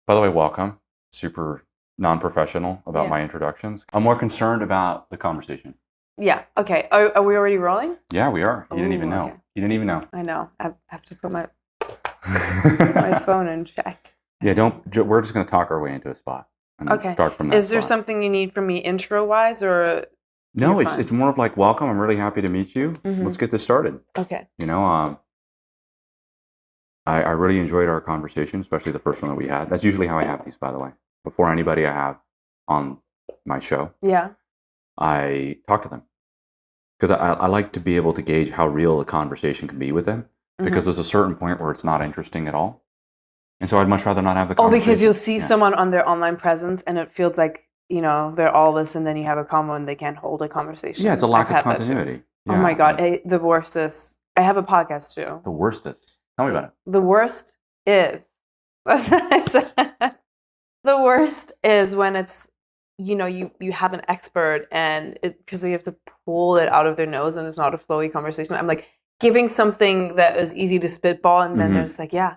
By the way, welcome. Super non-professional about my introductions. I'm more concerned about the conversation. Yeah. Okay. Are we already rolling? Yeah, we are. You didn't even know. Okay. You didn't even know. I know. I have to put my phone in check. Yeah, we're just going to talk our way into a spot. And Okay. start from that Is there spot. something you need from me intro-wise or? No, it's more of like, welcome. I'm really happy to meet you. Mm-hmm. Let's get this started. Okay. I really enjoyed our conversation, especially the first one that we had. That's usually how I have these, by the way. Before anybody I have on my show, Yeah. I talk to them. Because I like to be able to gauge how real a conversation can be with them. Because there's a certain point where it's not interesting at all. And so I'd much rather not have the conversation. Oh, because you'll see someone on their online presence and it feels like, they're all this and then you have a combo and they can't hold a conversation. Yeah, it's a lack of continuity. Yeah, oh my God. The worst is, I have a podcast too. The worst is, tell me about it. The worst is, the worst is when it's, you have an expert and because you have to pull it out of their nose and it's not a flowy conversation. I'm like giving something that is easy to spitball and then there's like, yeah.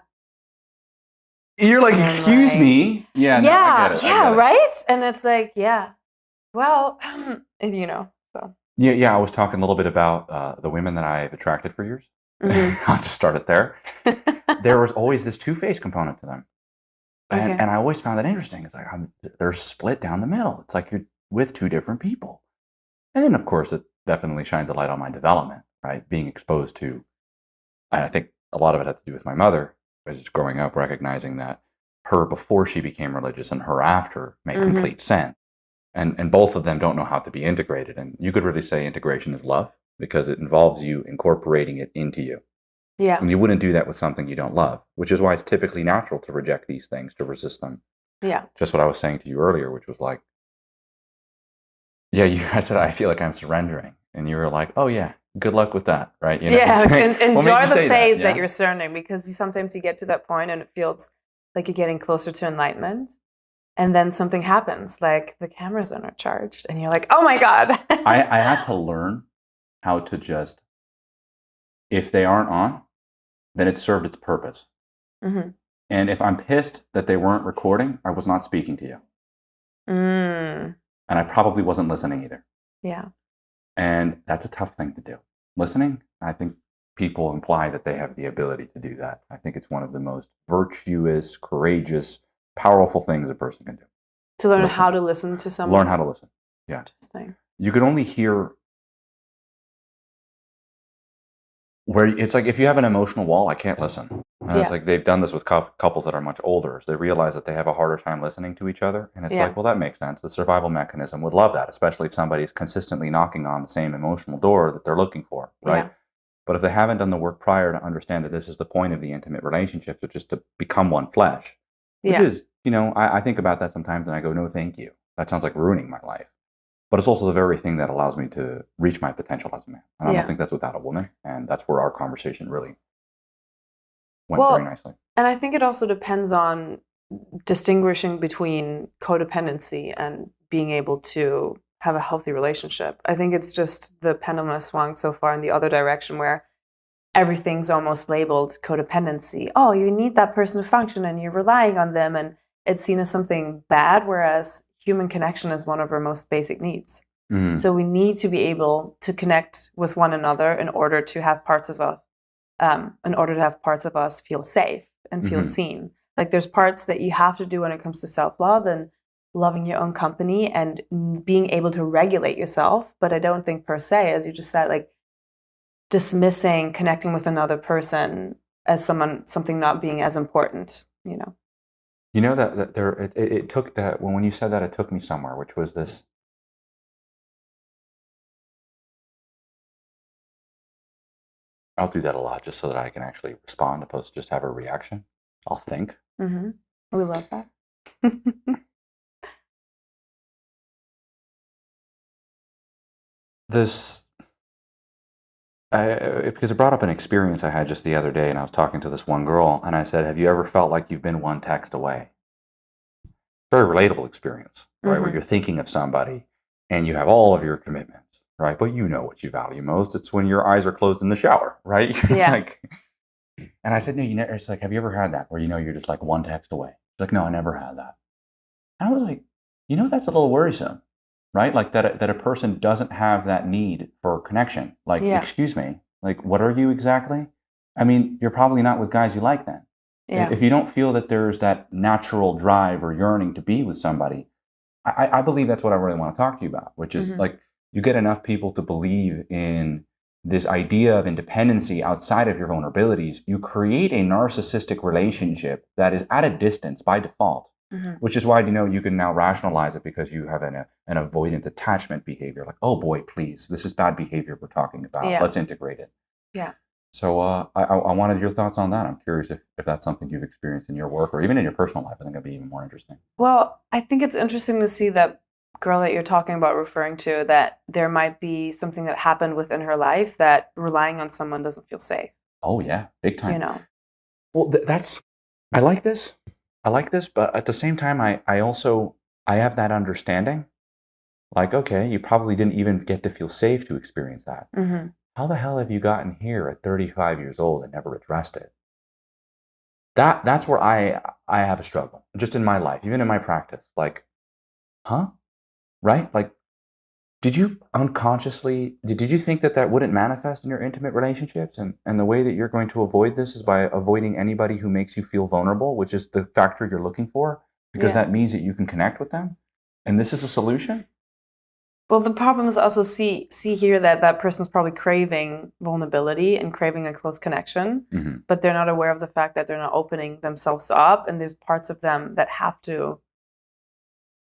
You're like, excuse me. Yeah, no, I get it. Yeah, right? And it's like, yeah, well, so. Yeah, I was talking a little bit about the women that I've attracted for years. I'll just start it there. There was always this two-faced component to them. And I always found that interesting. It's like they're split down the middle. It's like you're with two different people. And then, of course, it definitely shines a light on my development, right? Being exposed to, and I think a lot of it had to do with my mother, just growing up, recognizing that her before she became religious and her after made complete sense. And both of them don't know how to be integrated. And you could really say integration is love because it involves you incorporating it into you. Yeah. And you wouldn't do that with something you don't love, which is why it's typically natural to reject these things, to resist them. Yeah. Just what I was saying to you earlier, which was like, I said, I feel like I'm surrendering. And you were like, oh yeah, good luck with that, right? Enjoy the phase that you're surrendering because sometimes you get to that point and it feels like you're getting closer to enlightenment. And then something happens, like the cameras are not charged. And you're like, oh my God. I had to learn how to just, if they aren't on, then it served its purpose. And if I'm pissed that they weren't recording, I was not speaking to you. And I probably wasn't listening either. Yeah. And that's a tough thing to do. Listening, I think people imply that they have the ability to do that. I think it's one of the most virtuous, courageous, powerful things a person can do. To learn how to listen to someone? Learn how to listen. Yeah. Interesting. You could only hear where it's like if you have an emotional wall, I can't listen. And it's like they've done this with couples that are much older. So they realize that they have a harder time listening to each other. And it's like, well, that makes sense. The survival mechanism would love that, especially if somebody's consistently knocking on the same emotional door that they're looking for, right? Yeah. But if they haven't done the work prior to understand that this is the point of the intimate relationship, which is to become one flesh, which is, I think about that sometimes and I go, no, thank you. That sounds like ruining my life. But it's also the very thing that allows me to reach my potential as a man. And I don't think that's without a woman. And that's where our conversation really went very nicely. And I think it also depends on distinguishing between codependency and being able to have a healthy relationship. I think it's just the pendulum has swung so far in the other direction where everything's almost labeled codependency. Oh, you need that person to function and you're relying on them. And it's seen as something bad, whereas human connection is one of our most basic needs. So we need to be able to connect with one another in order to have parts of us feel safe and feel seen. Like there's parts that you have to do when it comes to self-love and loving your own company and being able to regulate yourself. But I don't think per se, as you just said, like dismissing connecting with another person as something not being as important, that it took that when you said that, it took me somewhere, which was this. I'll do that a lot just so that I can actually respond opposed to just have a reaction. I'll think. We love that. Because it brought up an experience I had just the other day, and I was talking to this one girl, and I said, have you ever felt like you've been one text away? Very relatable experience, right? Where you're thinking of somebody, and you have all of your commitments, right? But you know what you value most. It's when your eyes are closed in the shower, right? Yeah. And I said, no, it's like, have you ever had that where you're just like one text away? She's like, no, I never had that. And I was like, that's a little worrisome, right? Like that a person doesn't have that need for connection. Like, excuse me, like, what are you exactly? I mean, you're probably not with guys you like then. Yeah. If you don't feel that there's that natural drive or yearning to be with somebody, I believe that's what I really want to talk to you about, which is like, you get enough people to believe in this idea of independency outside of your vulnerabilities, you create a narcissistic relationship that is at a distance by default, which is why, you can now rationalize it because you have an avoidant attachment behavior. Like, oh boy, please, this is bad behavior we're talking about. Yeah. Let's integrate it. Yeah. So I wanted your thoughts on that. I'm curious if that's something you've experienced in your work or even in your personal life. I think it'd be even more interesting. Well, I think it's interesting to see that girl that you're talking about, referring to, that there might be something that happened within her life that relying on someone doesn't feel safe. Oh yeah, big time. Well, I like this, but at the same time, I have that understanding. Like, okay, you probably didn't even get to feel safe to experience that. How the hell have you gotten here at 35 years old and never addressed it? That's where I have a struggle, just in my life, even in my practice. Like, huh? Right? Like, did you unconsciously, did you think that wouldn't manifest in your intimate relationships? And the way that you're going to avoid this is by avoiding anybody who makes you feel vulnerable, which is the factor you're looking for, because that means that you can connect with them. And this is a solution? Well, the problem is also see here that person's probably craving vulnerability and craving a close connection, but they're not aware of the fact that they're not opening themselves up, and there's parts of them that have to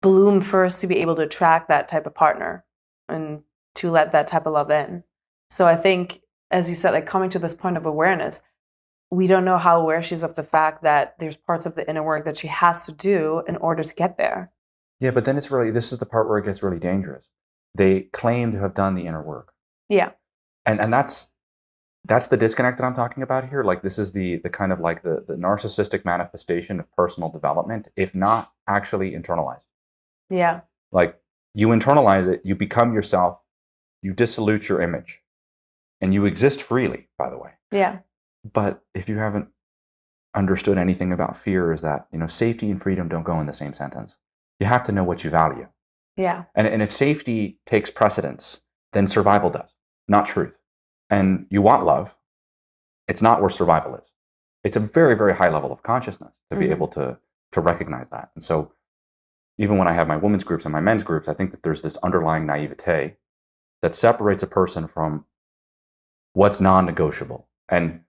bloom first to be able to attract that type of partner and to let that type of love in. So I think, as you said, like, coming to this point of awareness, we don't know how aware she is of the fact that there's parts of the inner work that she has to do in order to get there. Yeah, but then this is the part where it gets really dangerous. They claim to have done the inner work. Yeah. And that's the disconnect that I'm talking about here. Like, this is the kind of like the narcissistic manifestation of personal development, if not actually internalized. Yeah. Like, you internalize it, you become yourself, you dissolute your image, and you exist freely, by the way. Yeah. But if you haven't understood anything about fear, is that, safety and freedom don't go in the same sentence. You have to know what you value. Yeah. And if safety takes precedence, then survival does, not truth. And you want love. It's not where survival is. It's a very, very high level of consciousness to be able to recognize that. And so even when I have my women's groups and my men's groups, I think that there's this underlying naivete that separates a person from what's non-negotiable. And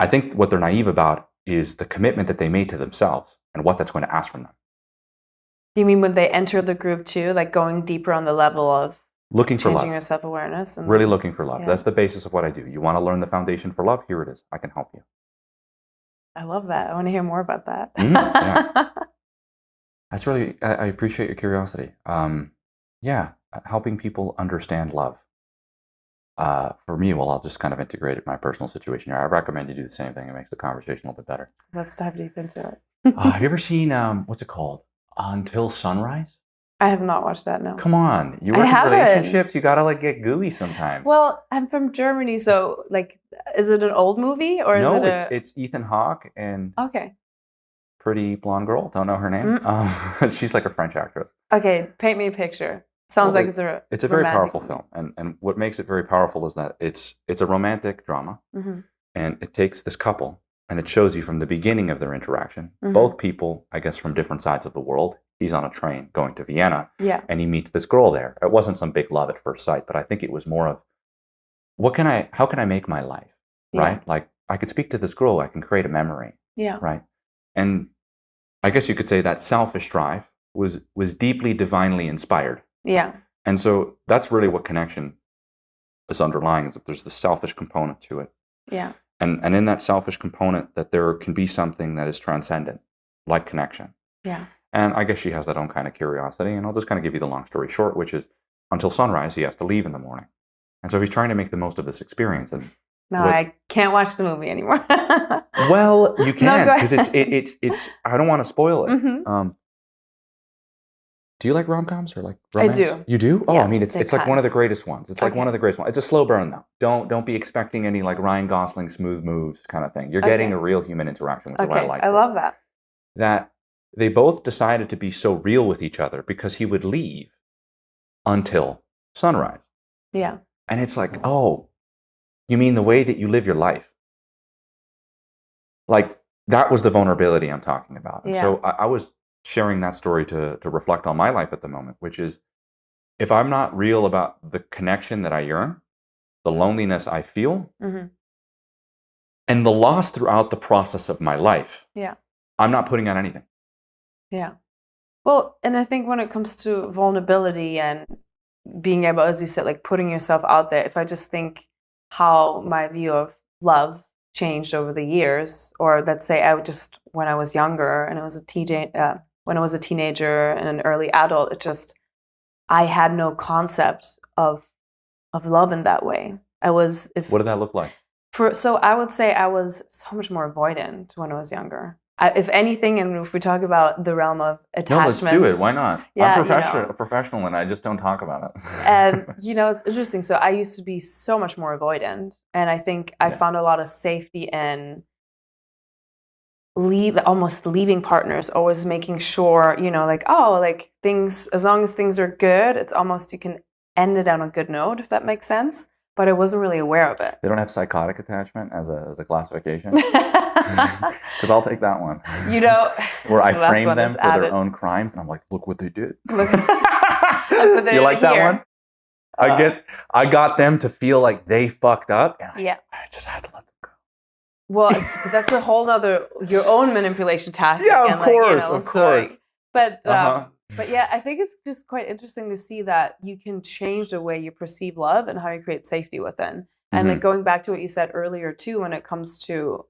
I think what they're naive about is the commitment that they made to themselves and what that's going to ask from them. You mean when they enter the group too, like going deeper on the level of looking for love, changing your self-awareness? And really looking for love. Yeah. That's the basis of what I do. You want to learn the foundation for love? Here it is. I can help you. I love that. I want to hear more about that. Yeah. That's really, I appreciate your curiosity. Helping people understand love. For me, I'll just kind of integrate it in my personal situation here. I recommend you do the same thing. It makes the conversation a little bit better. Let's dive deep into it. Have you ever seen, what's it called? Until Sunrise? I have not watched that, no. Come on. You work in relationships, you gotta like get gooey sometimes. Well, I'm from Germany, so like, is it an old movie or is it it's Ethan Hawke and okay. Pretty blonde girl. Don't know her name. She's like a French actress. Okay, paint me a picture. Sounds like it's a very powerful film. And what makes it very powerful is that it's a romantic drama. And it takes this couple and it shows you from the beginning of their interaction, both people, I guess, from different sides of the world. He's on a train going to Vienna, and he meets this girl there. It wasn't some big love at first sight, but I think it was more of, how can I make my life, right? Like, I could speak to this girl, I can create a memory, right? And I guess you could say that selfish drive was deeply divinely inspired. Yeah. And so that's really what connection is underlying, is that there's the selfish component to it. Yeah. And in that selfish component, that there can be something that is transcendent, like connection. Yeah. And I guess she has that own kind of curiosity. And I'll just kind of give you the long story short, which is until sunrise, he has to leave in the morning. And so he's trying to make the most of this experience. And I can't watch the movie anymore. Well, you can, because it's I don't want to spoil it. Do you like rom-coms or like romance? I do. You do? Oh, yeah, I mean, it's like one of the greatest ones. It's like one of the greatest ones. It's a slow burn, though. Don't be expecting any like Ryan Gosling smooth moves kind of thing. You're getting a real human interaction, which is what I like. I love that. they both decided to be so real with each other because he would leave until sunrise. Yeah. And it's like, oh, you mean the way that you live your life? Like, that was the vulnerability I'm talking about. And so I was sharing that story to reflect on my life at the moment, which is, if I'm not real about the connection that I yearn, the loneliness I feel, and the loss throughout the process of my life, I'm not putting out anything. Yeah. Well, and I think when it comes to vulnerability and being able, as you said, like putting yourself out there, if I just think how my view of love changed over the years, or let's say when I was younger and when I was a teenager and an early adult, I had no concept of love in that way. What did that look like? So I would say I was so much more avoidant when I was younger. If anything, and if we talk about the realm of attachments. No, let's do it. Why not? Yeah, I'm a professional and I just don't talk about it. And, it's interesting. So I used to be so much more avoidant. And I think I found a lot of safety in almost leaving partners, always making sure, things, as long as things are good, it's almost, you can end it on a good note, if that makes sense. But I wasn't really aware of it. They don't have psychotic attachment as a classification? Because I'll take that one. Where I frame them for their own crimes, and I'm like, look what they did. You like that one? I got them to feel like they fucked up, and I just had to let them go. Well, that's a whole other, your own manipulation tactic. Yeah, of course. But yeah, I think it's just quite interesting to see that you can change the way you perceive love and how you create safety within. And like going back to what you said earlier too, when it comes to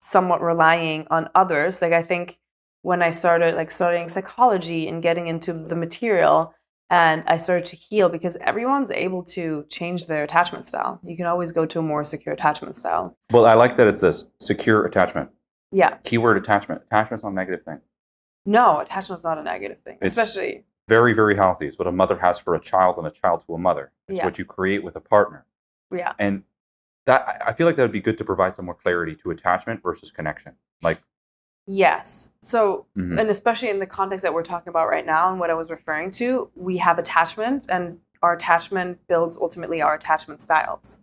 somewhat relying on others, like I think when I started studying psychology and getting into the material, and I started to heal, because everyone's able to change their attachment style. You can always go to a more secure attachment style. Well, I like that it's this secure attachment. Yeah. Keyword attachment. Attachment's not a negative thing. No, attachment's not a negative thing, especially very, very healthy. It's what a mother has for a child and a child to a mother. It's what you create with a partner. Yeah. And that, I feel like that would be good to provide some more clarity to attachment versus connection. Yes. So, and especially in the context that we're talking about right now and what I was referring to, we have attachment, and our attachment builds ultimately our attachment styles.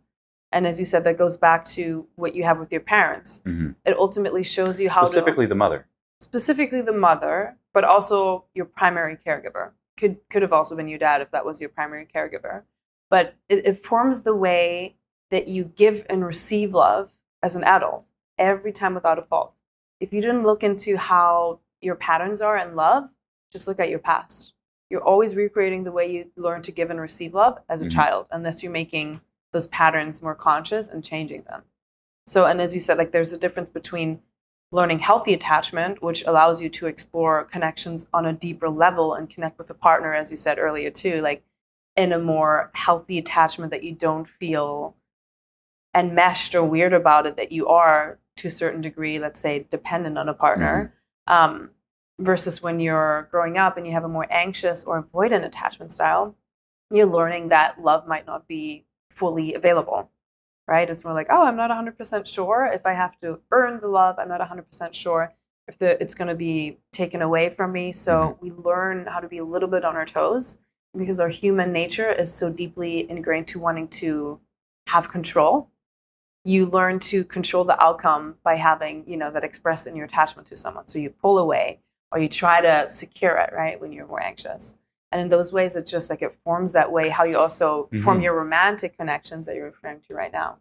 And as you said, that goes back to what you have with your parents. It ultimately shows you how Specifically the mother, but also your primary caregiver. Could have also been your dad if that was your primary caregiver. But it forms the way that you give and receive love as an adult every time without a fault. If you didn't look into how your patterns are in love, just look at your past. You're always recreating the way you learn to give and receive love as a child, unless you're making those patterns more conscious and changing them. So, and as you said, there's a difference between learning healthy attachment, which allows you to explore connections on a deeper level and connect with a partner, as you said earlier too, in a more healthy attachment that you don't feel enmeshed or weird about it, that you are to a certain degree, let's say, dependent on a partner, versus when you're growing up and you have a more anxious or avoidant attachment style, you're learning that love might not be fully available, right? It's more like, oh, I'm not 100% sure if I have to earn the love. I'm not 100% sure if it's going to be taken away from me. So we learn how to be a little bit on our toes, because our human nature is so deeply ingrained to wanting to have control. You learn to control the outcome by having, that expressed in your attachment to someone. So you pull away or you try to secure it, right, when you're more anxious. And in those ways, it's just it forms that way how you also form your romantic connections that you're referring to right now.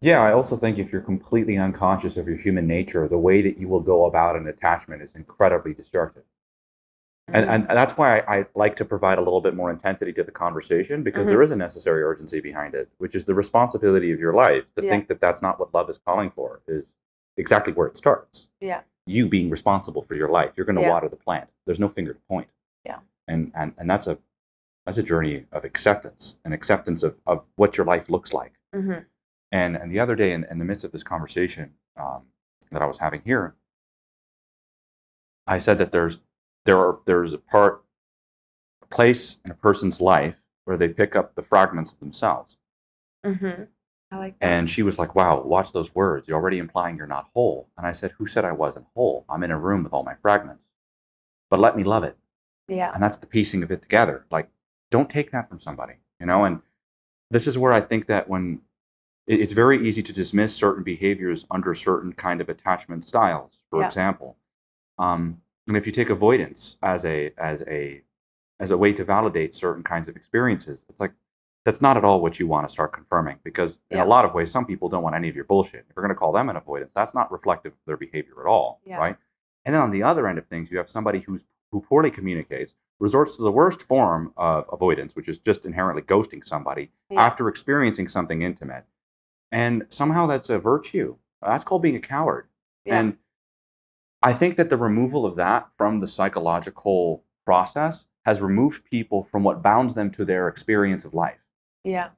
Yeah, I also think if you're completely unconscious of your human nature, the way that you will go about an attachment is incredibly destructive. And that's why I like to provide a little bit more intensity to the conversation, because there is a necessary urgency behind it, which is the responsibility of your life. To think that that's not what love is calling for is exactly where it starts. Yeah. You being responsible for your life. You're going to water the plant. There's no finger to point. Yeah. And that's a journey of acceptance, and acceptance of what your life looks like. And the other day, in the midst of this conversation that I was having here, I said that there's a place in a person's life where they pick up the fragments of themselves. I like that. And she was like, wow, watch those words. You're already implying you're not whole. And I said, who said I wasn't whole? I'm in a room with all my fragments. but let me love it. Yeah. And that's the piecing of it together. Like, don't take that from somebody, you know? And this is where I think that when it's very easy to dismiss certain behaviors under certain kind of attachment styles, for example. And if you take avoidance as a way to validate certain kinds of experiences, it's like, that's not at all what you want to start confirming, because in a lot of ways, some people don't want any of your bullshit. If you're going to call them an avoidance, that's not reflective of their behavior at all, right? And then on the other end of things, you have somebody who poorly communicates, resorts to the worst form of avoidance, which is just inherently ghosting somebody after experiencing something intimate. And somehow that's a virtue. That's called being a coward. And I think that the removal of that from the psychological process has removed people from what bounds them to their experience of life. Yeah.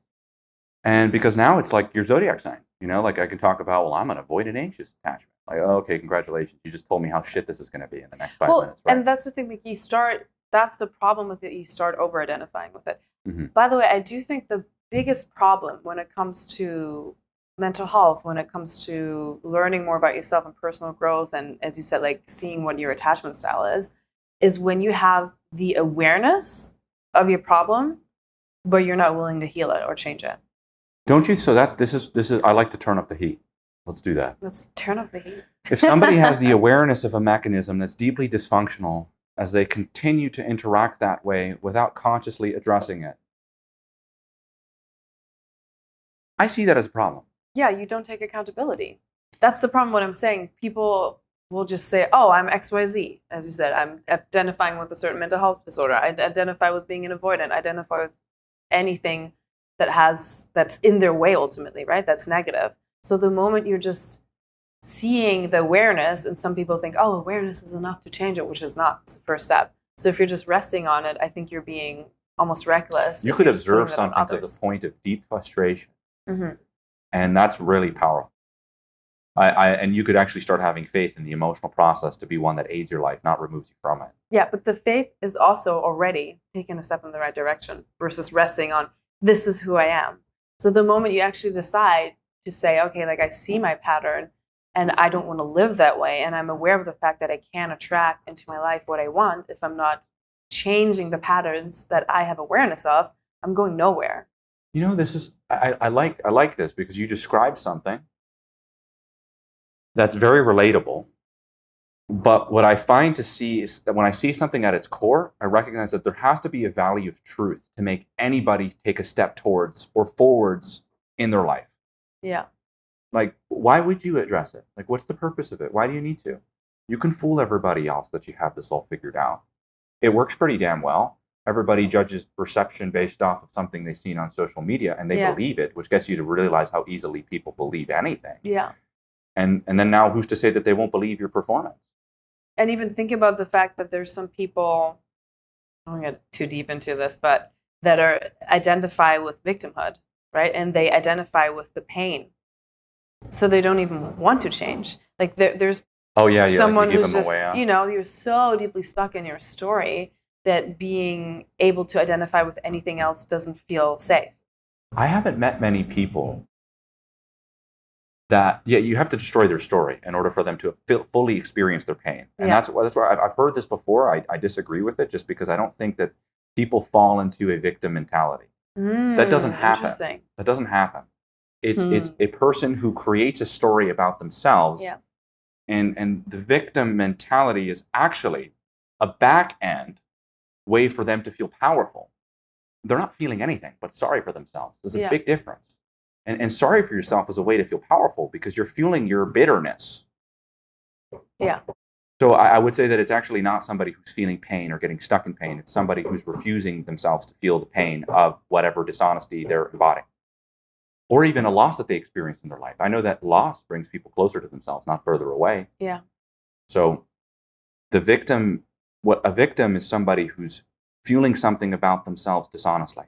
And because now it's like your zodiac sign, you know, like I can talk about, well, I'm an avoidant anxious attachment. Like, oh, okay, congratulations. You just told me how shit this is going to be in the next 5 minutes. Right? And that's the thing, like that's the problem with it. You start over-identifying with it. Mm-hmm. By the way, I do think the biggest problem when it comes to mental health, when it comes to learning more about yourself and personal growth, and as you said, like seeing what your attachment style is when you have the awareness of your problem, but you're not willing to heal it or change it. Don't you? So this is I like to turn up the heat. Let's do that. Let's turn up the heat. If somebody has the awareness of a mechanism that's deeply dysfunctional, as they continue to interact that way without consciously addressing it, I see that as a problem. Yeah, you don't take accountability. That's the problem. What I'm saying, people will just say, oh, I'm XYZ. As you said, I'm identifying with a certain mental health disorder. I identify with being an avoidant. I identify with anything that's in their way ultimately, right? That's negative. So the moment you're just seeing the awareness, and some people think, oh, awareness is enough to change it, which is not. It's the first step. So if you're just resting on it, I think you're being almost reckless. You could observe something to the point of deep frustration. Mm-hmm. And that's really powerful. And you could actually start having faith in the emotional process to be one that aids your life, not removes you from it. Yeah, but the faith is also already taking a step in the right direction versus resting on, this is who I am. So the moment you actually decide to say, okay, like I see my pattern and I don't want to live that way, and I'm aware of the fact that I can attract into my life what I want, if I'm not changing the patterns that I have awareness of, I'm going nowhere. You know, this is I like this because you described something that's very relatable. But what I find to see is that when I see something at its core, I recognize that there has to be a value of truth to make anybody take a step towards or forwards in their life. Yeah. Like, why would you address it? Like, what's the purpose of it? Why do you need to? You can fool everybody else that you have this all figured out. It works pretty damn well. Everybody judges perception based off of something they've seen on social media, and they believe it, which gets you to realize how easily people believe anything. Yeah. And then now who's to say that they won't believe your performance? And even think about the fact that there's some people, I don't get too deep into this, but that identify with victimhood, right? And they identify with the pain. So they don't even want to change. Like there's someone like who's just, you're so deeply stuck in your story that being able to identify with anything else doesn't feel safe. I haven't met many people that, you have to destroy their story in order for them to fully experience their pain. And that's why I've heard this before. I disagree with it just because I don't think that people fall into a victim mentality. That doesn't happen. That doesn't happen. It's a person who creates a story about themselves. Yeah. And the victim mentality is actually a back end way for them to feel powerful. They're not feeling anything but sorry for themselves. There's a big difference. And sorry for yourself is a way to feel powerful because you're fueling your bitterness. Yeah. So I would say that it's actually not somebody who's feeling pain or getting stuck in pain. It's somebody who's refusing themselves to feel the pain of whatever dishonesty they're embodying. Or even a loss that they experience in their life. I know that loss brings people closer to themselves, not further away. Yeah. So a victim is somebody who's feeling something about themselves dishonestly.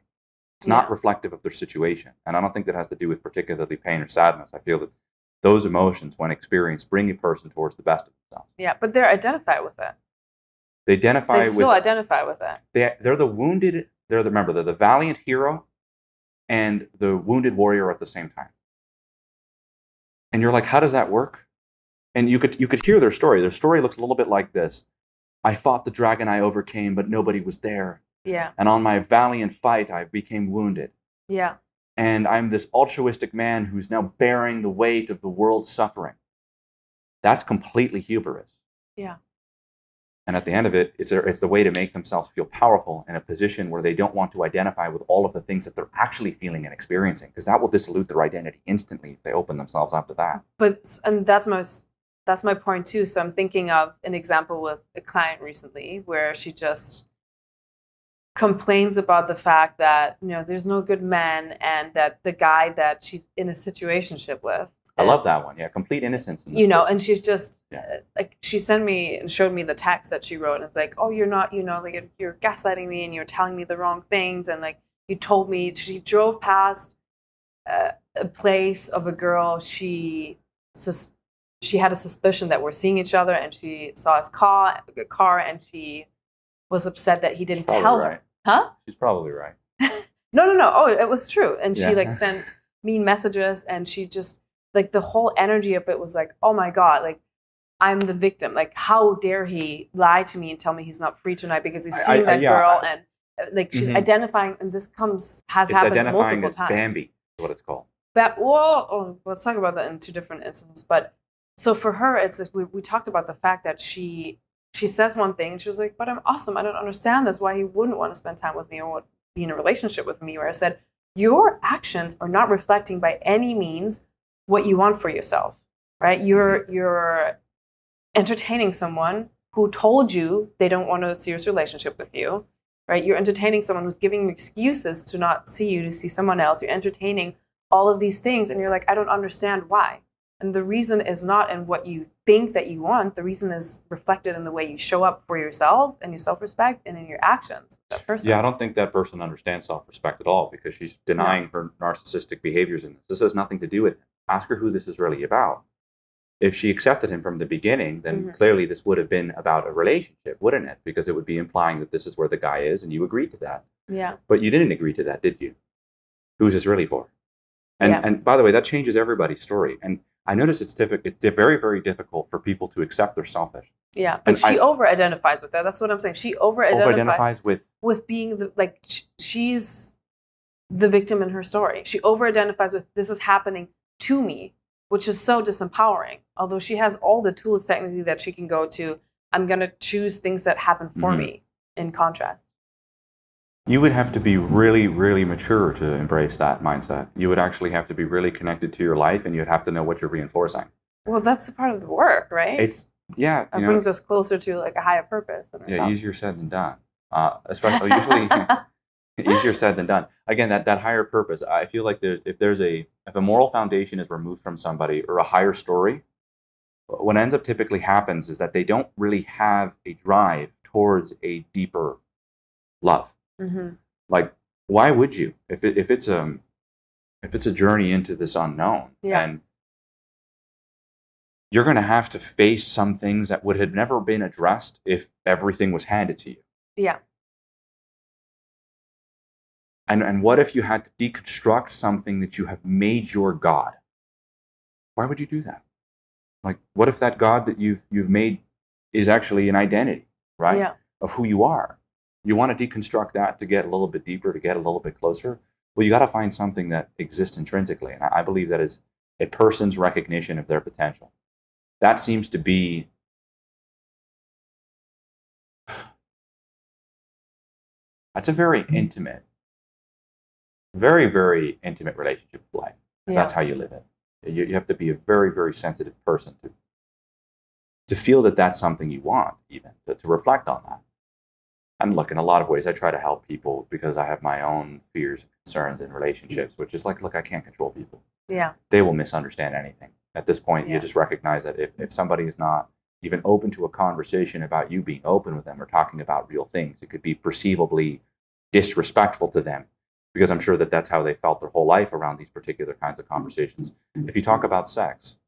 It's not reflective of their situation. And I don't think that has to do with particularly pain or sadness. I feel that those emotions, when experienced, bring a person towards the best of themselves. Yeah, but they identify with it. They still identify with it. They're the wounded, they're the valiant hero and the wounded warrior at the same time. And you're like, how does that work? And you could hear their story. Their story looks a little bit like this. I fought the dragon I overcame, but nobody was there. Yeah. And on my valiant fight, I became wounded. Yeah. And I'm this altruistic man who's now bearing the weight of the world's suffering. That's completely hubris. Yeah. And at the end of it, it's the way to make themselves feel powerful in a position where they don't want to identify with all of the things that they're actually feeling and experiencing, because that will dissolute their identity instantly if they open themselves up to that. And that's my point too. So I'm thinking of an example with a client recently where she just complains about the fact that, there's no good men, and that the guy that she's in a situationship with, I love that one. Yeah, complete innocence. And she's just like, she sent me and showed me the text that she wrote, and it's like, oh, you're not, like, you're gaslighting me and you're telling me the wrong things, and like, you told me. She drove past a place of a girl she had a suspicion that we're seeing each other, and she saw his car, and she was upset that he didn't tell her. Huh? She's probably right. No. Oh, it was true. And she like sent mean messages, and she just, like, the whole energy of it was like, oh my God, like, I'm the victim. Like, how dare he lie to me and tell me he's not free tonight because he's seeing that girl, and like, she's identifying, and this has happened multiple times. Bambi is what it's called. But let's talk about that in two different instances. But so for her, it's we talked about the fact that she says one thing and she was like, but I'm awesome. I don't understand this. Why he wouldn't want to spend time with me or be in a relationship with me. Where I said, your actions are not reflecting by any means what you want for yourself, right? You're entertaining someone who told you they don't want a serious relationship with you, right? You're entertaining someone who's giving you excuses to not see you, to see someone else. You're entertaining all of these things, and you're like, I don't understand why. And the reason is not in what you think that you want. The reason is reflected in the way you show up for yourself and your self-respect, and in your actions with that person. Yeah, I don't think that person understands self-respect at all, because she's denying her narcissistic behaviors in this. This has nothing to do with him. Ask her who this is really about. If she accepted him from the beginning, then clearly this would have been about a relationship, wouldn't it? Because it would be implying that this is where the guy is, and you agreed to that. Yeah. But you didn't agree to that, did you? Who's this really for? And by the way, that changes everybody's story. And I notice it's very, very difficult for people to accept they're selfish. Yeah, but she over-identifies with that. That's what I'm saying. She over-identifies with being she's the victim in her story. She over-identifies with, this is happening to me, which is so disempowering. Although she has all the tools technically that she can go to, I'm going to choose things that happen for me in contrast. You would have to be really, really mature to embrace that mindset. You would actually have to be really connected to your life, and you'd have to know what you're reinforcing. Well, that's part of the work, right? It brings us closer to like a higher purpose. Yeah, easier said than done. Especially usually easier said than done. Again, that higher purpose. I feel like if a moral foundation is removed from somebody, or a higher story, what ends up typically happens is that they don't really have a drive towards a deeper love. Like, why would you? If it's a journey into this unknown, and you're going to have to face some things that would have never been addressed if everything was handed to you. Yeah. And what if you had to deconstruct something that you have made your God? Why would you do that? Like, what if that God that you've made is actually an identity, right? Yeah. Of who you are. You want to deconstruct that to get a little bit deeper, to get a little bit closer. Well, you got to find something that exists intrinsically. And I believe that is a person's recognition of their potential. That seems to be that's a very intimate, very, very intimate relationship with life. That's how you live it. You have to be a very, very sensitive person to feel that that's something you want, even to reflect on that. And look, in a lot of ways, I try to help people because I have my own fears and concerns in relationships, which is like, look, I can't control people. Yeah. They will misunderstand anything. At this point, you just recognize that if somebody is not even open to a conversation about you being open with them or talking about real things, it could be perceivably disrespectful to them, because I'm sure that that's how they felt their whole life around these particular kinds of conversations. If you talk about sex,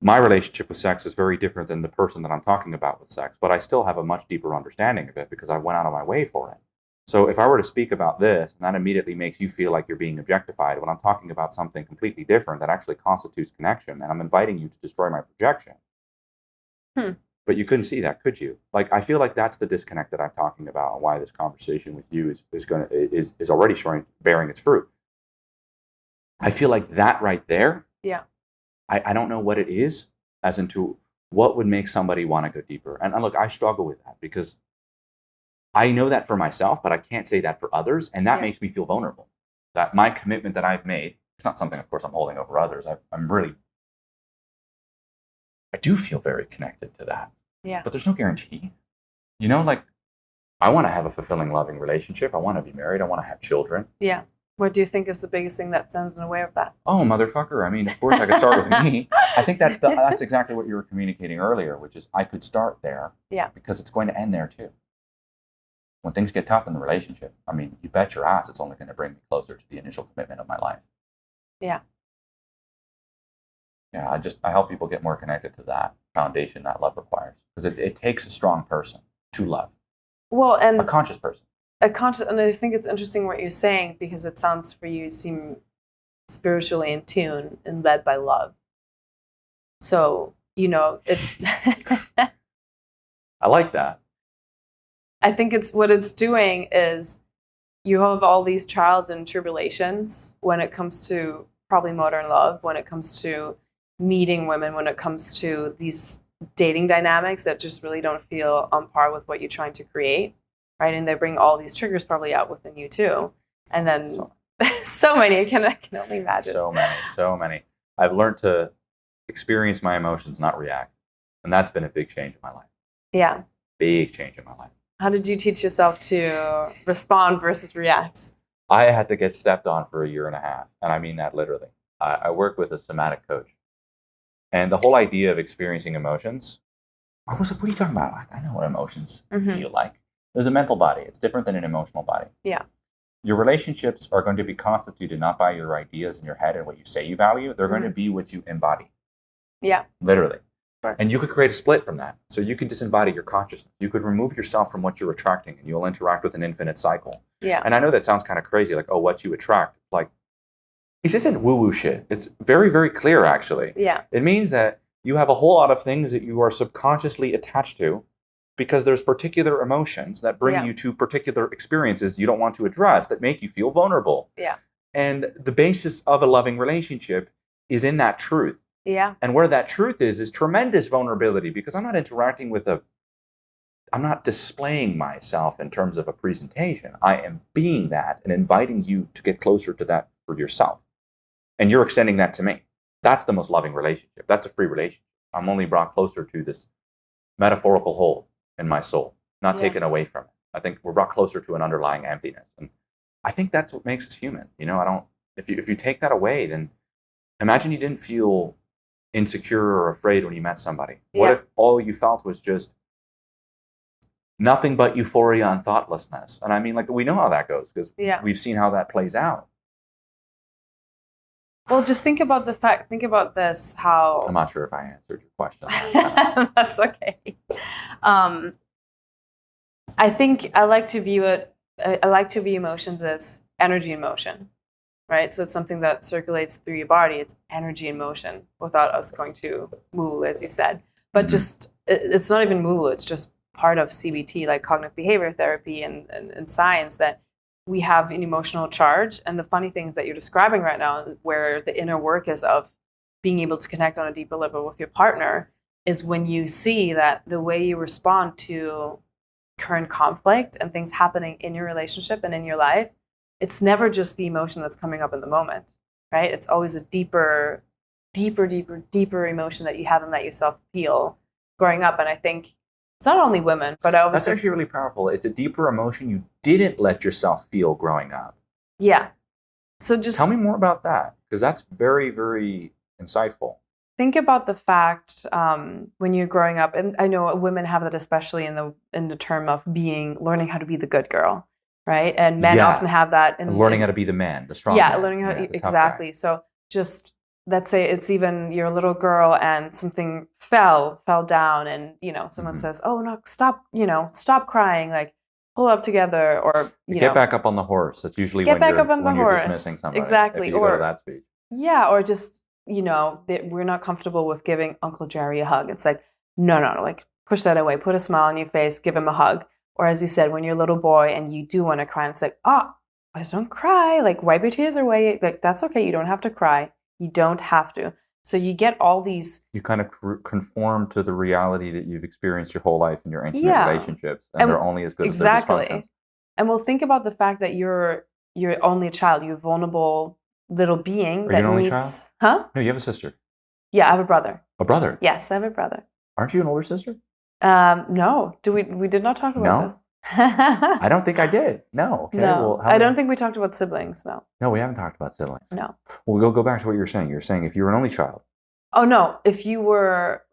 my relationship with sex is very different than the person that I'm talking about with sex, but I still have a much deeper understanding of it because I went out of my way for it. So if I were to speak about this, and that immediately makes you feel like you're being objectified, when I'm talking about something completely different that actually constitutes connection, and I'm inviting you to destroy my projection, But you couldn't see that, could you? Like, I feel like that's the disconnect that I'm talking about, and why this conversation with you is already bearing its fruit. I feel like that right there. Yeah. I don't know what it is, as into what would make somebody want to go deeper. And look, I struggle with that because I know that for myself, but I can't say that for others. And that makes me feel vulnerable. That my commitment that I've made, it's not something, of course, I'm holding over others. I do feel very connected to that. Yeah. But there's no guarantee. You know, like, I want to have a fulfilling, loving relationship. I want to be married. I want to have children. Yeah. What do you think is the biggest thing that stands in the way of that? Oh, motherfucker. I mean, of course, I could start with me. I think that's exactly what you were communicating earlier, which is I could start there. Yeah. Because it's going to end there too. When things get tough in the relationship, I mean, you bet your ass it's only going to bring me closer to the initial commitment of my life. Yeah. Yeah, I help people get more connected to that foundation that love requires. Because it takes a strong person to love. Well, and a conscious person. And I think it's interesting what you're saying, because it sounds for you seem spiritually in tune and led by love. So, it's I like that. I think what it's doing is you have all these trials and tribulations when it comes to probably modern love, when it comes to meeting women, when it comes to these dating dynamics that just really don't feel on par with what you're trying to create. Right, and they bring all these triggers probably out within you too, and then so many. I can only imagine. So many. I've learned to experience my emotions, not react, and that's been a big change in my life. Yeah, big change in my life. How did you teach yourself to respond versus react? I had to get stepped on for 1.5 years, and I mean that literally. I work with a somatic coach, and the whole idea of experiencing emotions. I was like, "What are you talking about?" Like, I know what emotions feel like. There's a mental body. It's different than an emotional body. Yeah. Your relationships are going to be constituted not by your ideas in your head and what you say you value. They're going to be what you embody. Yeah. Literally. And you could create a split from that. So you could disembody your consciousness. You could remove yourself from what you're attracting, and you'll interact with an infinite cycle. Yeah. And I know that sounds kind of crazy, like, oh, what you attract. It's like, this isn't woo-woo shit. It's very, very clear, actually. Yeah. It means that you have a whole lot of things that you are subconsciously attached to, because there's particular emotions that bring you to particular experiences you don't want to address that make you feel vulnerable. Yeah. And the basis of a loving relationship is in that truth. Yeah. And where that truth is tremendous vulnerability, because I'm not interacting with I'm not displaying myself in terms of a presentation. I am being that and inviting you to get closer to that for yourself. And you're extending that to me. That's the most loving relationship. That's a free relationship. I'm only brought closer to this metaphorical hole in my soul, not taken away from it. I think we're brought closer to an underlying emptiness. And I think that's what makes us human. If you take that away, then imagine you didn't feel insecure or afraid when you met somebody. Yeah. What if all you felt was just nothing but euphoria and thoughtlessness? And I mean, like, we know how that goes, because we've seen how that plays out. Well, just think about this, how... I'm not sure if I answered your question. That's okay. I think I like to view emotions as energy in motion, right? So it's something that circulates through your body. It's energy in motion without us going to woo, as you said. But just, it's not even woo, it's just part of CBT, like cognitive behavior therapy and science, that we have an emotional charge. And the funny things that you're describing right now, where the inner work is of being able to connect on a deeper level with your partner, is when you see that the way you respond to current conflict and things happening in your relationship and in your life, it's never just the emotion that's coming up in the moment, right? It's always a deeper emotion that you haven't let yourself feel growing up. And I think it's not only women, but that's actually really powerful. It's a deeper emotion you didn't let yourself feel growing up. Yeah. So just tell me more about that, because that's very, very insightful. Think about the fact when you're growing up, and I know women have that, especially in the term of learning how to be the good girl, right? And men often have that in learning how to be the man, the strong man. Learning how to, exactly. So just let's say it's even you're a little girl and something fell down, and someone says, "Oh no, stop crying, like pull up together," or get back up on the horse. That's usually when you're dismissing somebody. Exactly. If you go to that speech. Yeah, or just we're not comfortable with giving Uncle Jerry a hug. It's like, no, like push that away, put a smile on your face, give him a hug. Or as you said, when you're a little boy and you do want to cry, and it's like, oh, boys don't cry. Like, wipe your tears away. Like, that's okay. You don't have to cry. You don't have to. So you get all these. You kind of conform to the reality that you've experienced your whole life in your intimate relationships, and they're only as good as their dysfunctions. And we'll think about the fact that you're only a child. You're a vulnerable little being. Are you an only child? Huh? No, you have a sister. Yeah, I have a brother. A brother? Yes, I have a brother. Aren't you an older sister? No. We did not talk about this. I don't think I did. No. Okay. No. Well, I don't think we talked about siblings. No. No, we haven't talked about siblings. No. Well, we'll go back to what you were saying. You're saying if you were an only child. Oh no! If you were,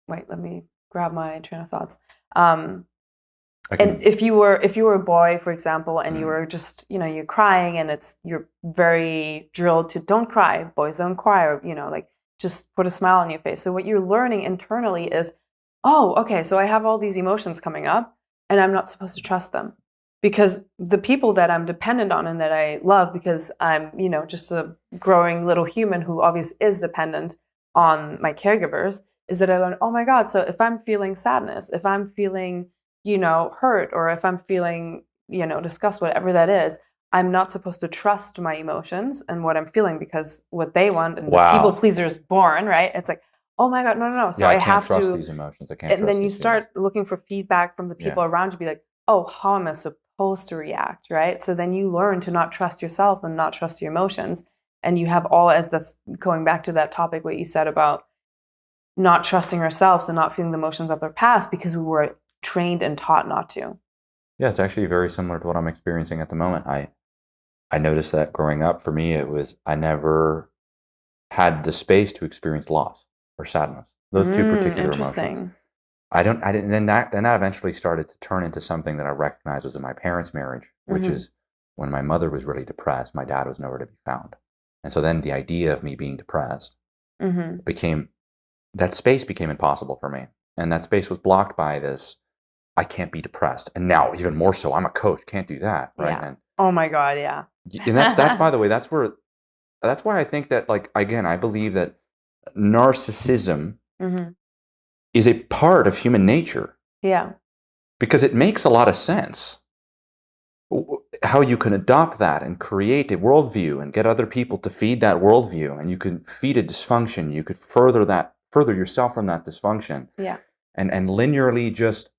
wait, let me grab my train of thoughts. And if you were a boy, for example, and you were just, you're crying, and you're very drilled to don't cry, boys don't cry, or like just put a smile on your face. So what you're learning internally is, oh, okay, so I have all these emotions coming up, and I'm not supposed to trust them, because the people that I'm dependent on and that I love, because I'm, just a growing little human who obviously is dependent on my caregivers, is that I learned, oh my God, so if I'm feeling sadness, if I'm feeling, hurt, or if I'm feeling, disgust, whatever that is, I'm not supposed to trust my emotions and what I'm feeling, because what they want, and the people pleaser is born, right? It's like, oh my God, no. So I have to trust these emotions. I can't trust. And then you these start feelings. looking for feedback from the people around you, be like, oh, how am I supposed to react, right? So then you learn to not trust yourself and not trust your emotions. And you have that's going back to that topic, what you said about not trusting ourselves and not feeling the emotions of our past, because we were trained and taught not to. Yeah, it's actually very similar to what I'm experiencing at the moment. I noticed that growing up, for me, I never had the space to experience loss or sadness. Those two particular emotions. I didn't. Then that eventually started to turn into something that I recognized was in my parents' marriage, which is when my mother was really depressed, my dad was nowhere to be found. And so then the idea of me being depressed that space became impossible for me. And that space was blocked by this, I can't be depressed. And now even more so, I'm a coach, can't do that. Right. Yeah. And, oh my God. Yeah. And that's by the way, that's why I think that, like, again, I believe that narcissism is a part of human nature. Yeah. Because it makes a lot of sense how you can adopt that and create a worldview and get other people to feed that worldview, and you can feed a dysfunction. You could further yourself from that dysfunction. Yeah. And linearly just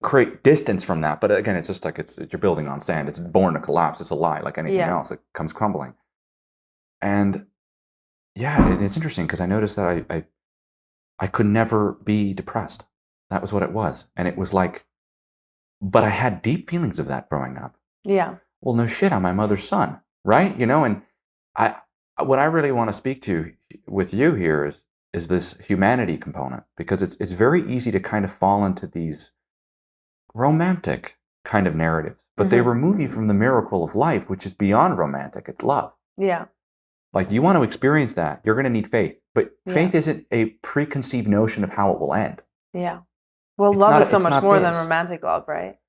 create distance from that. But again, it's just like you're building on sand. It's born to collapse. It's a lie, like anything else. It comes crumbling. And yeah, it's interesting because I noticed that I could never be depressed. That was what it was. And it was like, but I had deep feelings of that growing up. Yeah. Well, no shit, I'm my mother's son, right? And what I really want to speak to with you here is this humanity component, because it's very easy to kind of fall into these romantic kind of narratives, but they remove you from the miracle of life, which is beyond romantic. It's love. Yeah. Like, you want to experience that, you're going to need faith, but faith isn't a preconceived notion of how it will end. Yeah. Well, love is so much more than romantic love, right?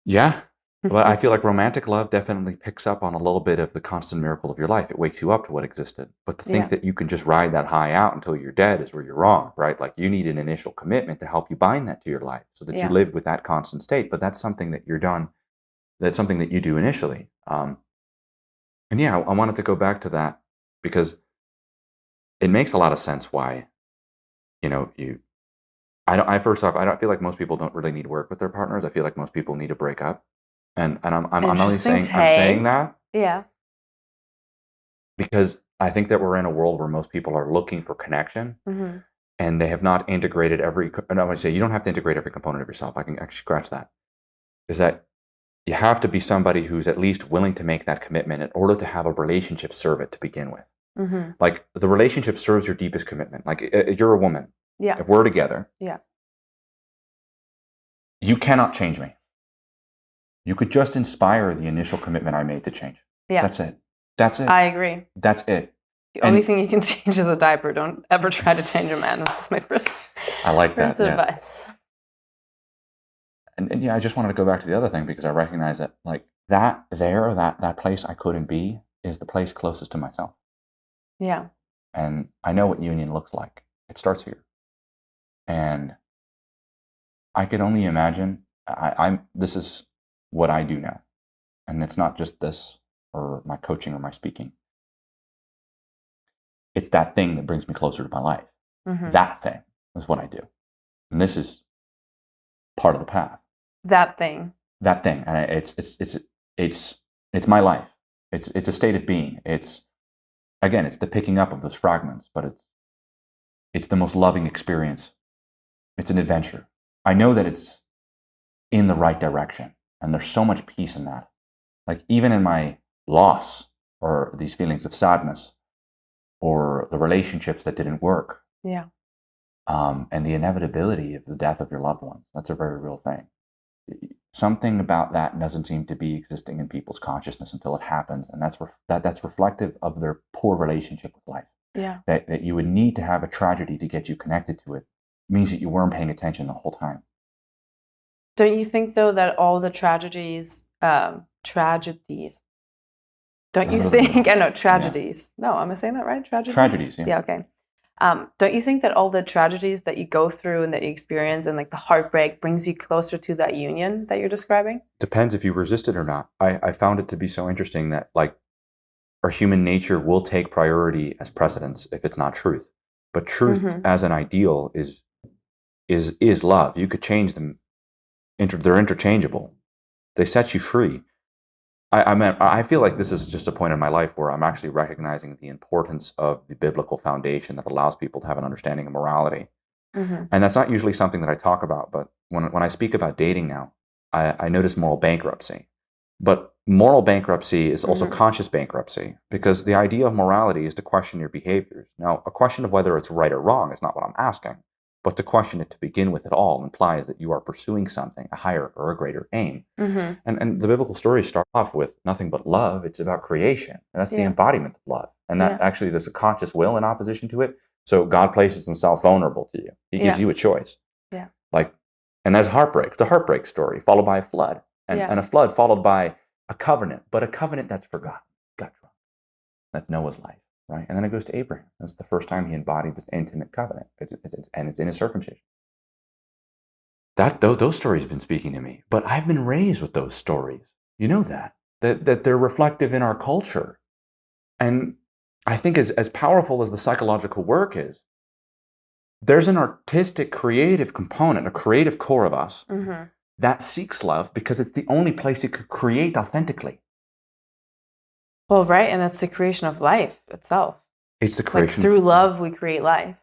Yeah. But I feel like romantic love definitely picks up on a little bit of the constant miracle of your life. It wakes you up to what existed. But to think that you can just ride that high out until you're dead is where you're wrong, right? Like, you need an initial commitment to help you bind that to your life so that you live with that constant state. But that's something that you're done. That's something that you do initially. And yeah, I wanted to go back to that because it makes a lot of sense why, first off, I don't feel like most people don't really need work with their partners. I feel like most people need to break up. And I'm only saying I'm saying that because I think that we're in a world where most people are looking for connection, and they have not integrated every. And I would say you don't have to integrate every component of yourself. I can actually scratch that. Is that you have to be somebody who's at least willing to make that commitment in order to have a relationship serve it to begin with. Like, the relationship serves your deepest commitment. Like, you're a woman. Yeah. If we're together. Yeah. You cannot change me. You could just inspire the initial commitment I made to change. Yeah. That's it. I agree. That's it. The only thing you can change is a diaper. Don't ever try to change a man. That's my first advice. And I just wanted to go back to the other thing because I recognize that, like, that place I couldn't be is the place closest to myself. Yeah. And I know what union looks like. It starts here. And I could only imagine, this is what I do now. And it's not just this or my coaching or my speaking. It's that thing that brings me closer to my life. Mm-hmm. That thing is what I do. And this is part of the path. That thing. And it's my life. It's a state of being. It's the picking up of those fragments, but it's the most loving experience. It's an adventure. I know that it's in the right direction, and there's so much peace in that. Like even in my loss or these feelings of sadness or the relationships that didn't work. Yeah. And the inevitability of the death of your loved ones. That's a very real thing. Something about that doesn't seem to be existing in people's consciousness until it happens, and that's reflective of their poor relationship with life. Yeah. That you would need to have a tragedy to get you connected to it means that you weren't paying attention the whole time. Don't you think though that all the tragedies? Don't you think? I know tragedies. Yeah. No, am I saying that right? Tragedies. Yeah. Yeah. Okay. Don't you think that all the tragedies that you go through and that you experience and like the heartbreak brings you closer to that union that you're describing? Depends if you resist it or not. I found it to be so interesting that like our human nature will take priority as precedence if it's not truth. But truth as an ideal is love. You could change them. They're interchangeable. They set you free. I feel like this is just a point in my life where I'm actually recognizing the importance of the biblical foundation that allows people to have an understanding of morality. Mm-hmm. And that's not usually something that I talk about, but when I speak about dating now, I notice moral bankruptcy. But moral bankruptcy is also conscious bankruptcy, because the idea of morality is to question your behaviors. Now, a question of whether it's right or wrong is not what I'm asking. But to question it to begin with at all implies that you are pursuing something, a higher or a greater aim. Mm-hmm. And the biblical stories start off with nothing but love. It's about creation. And that's the embodiment of love. And that actually there's a conscious will in opposition to it. So God places himself vulnerable to you. He gives you a choice. Yeah. And there's heartbreak. It's a heartbreak story followed by a flood. And a flood followed by a covenant. But a covenant that's forgotten. Got drunk. That's Noah's life. Right? And then it goes to Abraham. That's the first time he embodied this intimate covenant. And it's in his circumcision. Those stories have been speaking to me. But I've been raised with those stories. You know that they're reflective in our culture. And I think as powerful as the psychological work is, there's an artistic, creative component, a creative core of us that seeks love because it's the only place it could create authentically. Well, right, and it's the creation of life itself. It's the creation. Like through love, we create life.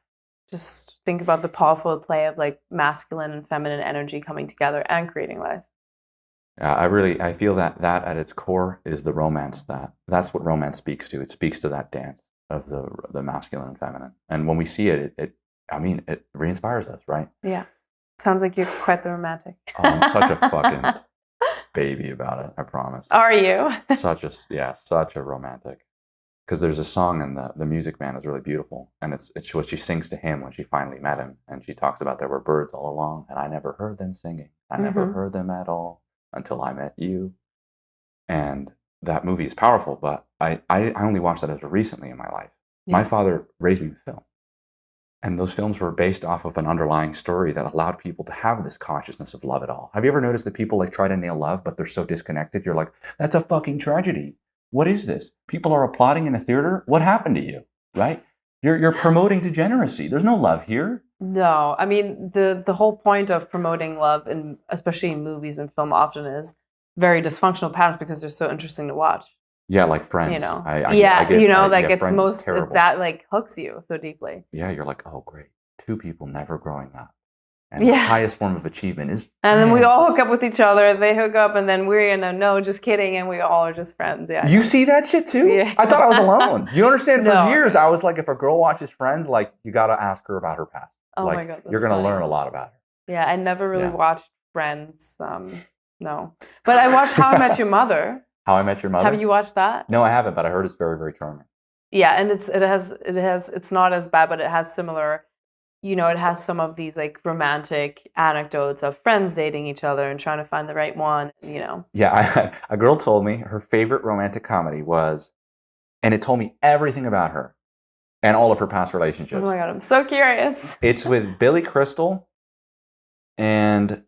Just think about the powerful play of like masculine and feminine energy coming together and creating life. I feel that at its core is the romance. That's what romance speaks to. It speaks to that dance of the masculine and feminine. And when we see it, it re-inspires us, right? Yeah. Sounds like you're quite the romantic. I'm such a fucking baby about it, I promise. Are you? such a romantic. Because there's a song and the Music Man is really beautiful. And it's what she sings to him when she finally met him. And she talks about there were birds all along and I never heard them singing. I never heard them at all until I met you. And that movie is powerful, but I only watched that as recently in my life. Yeah. My father raised me with film. And those films were based off of an underlying story that allowed people to have this consciousness of love at all. Have you ever noticed that people like try to nail love, but they're so disconnected? You're like, that's a fucking tragedy. What is this? People are applauding in a theater? What happened to you? Right? You're promoting degeneracy. There's no love here. No. I mean, the whole point of promoting love, and especially in movies and film, often is very dysfunctional patterns because they're so interesting to watch. Yeah, like Friends. You know, Friends most that like hooks you so deeply. Yeah, you're like, oh great, two people never growing up, and the highest form of achievement is. And then we all hook up with each other. They hook up, and then we're no, just kidding, and we all are just friends. Yeah. You see that shit too? Yeah. I thought I was alone. You understand? For years, I was like, if a girl watches Friends, like you got to ask her about her past. Oh like, my god, you're gonna learn a lot about her. Yeah, I never really watched Friends. No, but I watched How I Met Your Mother. How I Met Your Mother. Have you watched that? No, I haven't, but I heard it's very, very charming. Yeah, and it's not as bad, but it has similar, it has some of these like romantic anecdotes of friends dating each other and trying to find the right one, Yeah, a girl told me her favorite romantic comedy was, and it told me everything about her. and all of her past Oh relationships. my God, I'm so curious. It's with Billy Crystal and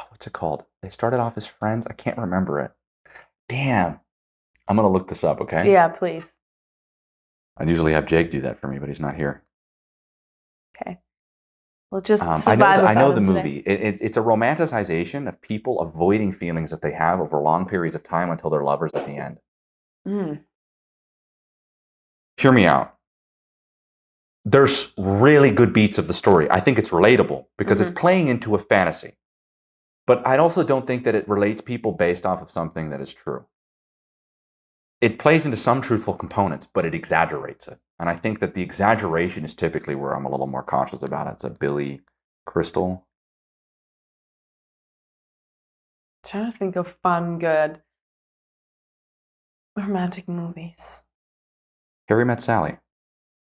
what's it called? They started off as friends. I can't remember it. Damn. I'm going to look this up, okay? Yeah, please. I usually have Jake do that for me, but he's not here. Okay. We'll just I know the today. movie. It's a romanticization of people avoiding feelings that they have over long periods of time until they're lovers at the end. Mm. Hear me out. There's really good beats of the story. I think it's relatable because it's playing into a fantasy. But I also don't think that it relates people based off of something that is true. It plays into some truthful components, but it exaggerates it. And I think that the exaggeration is typically where I'm a little more cautious about it. It's a Billy Crystal. I'm trying to think of fun, good romantic movies. Harry Met Sally.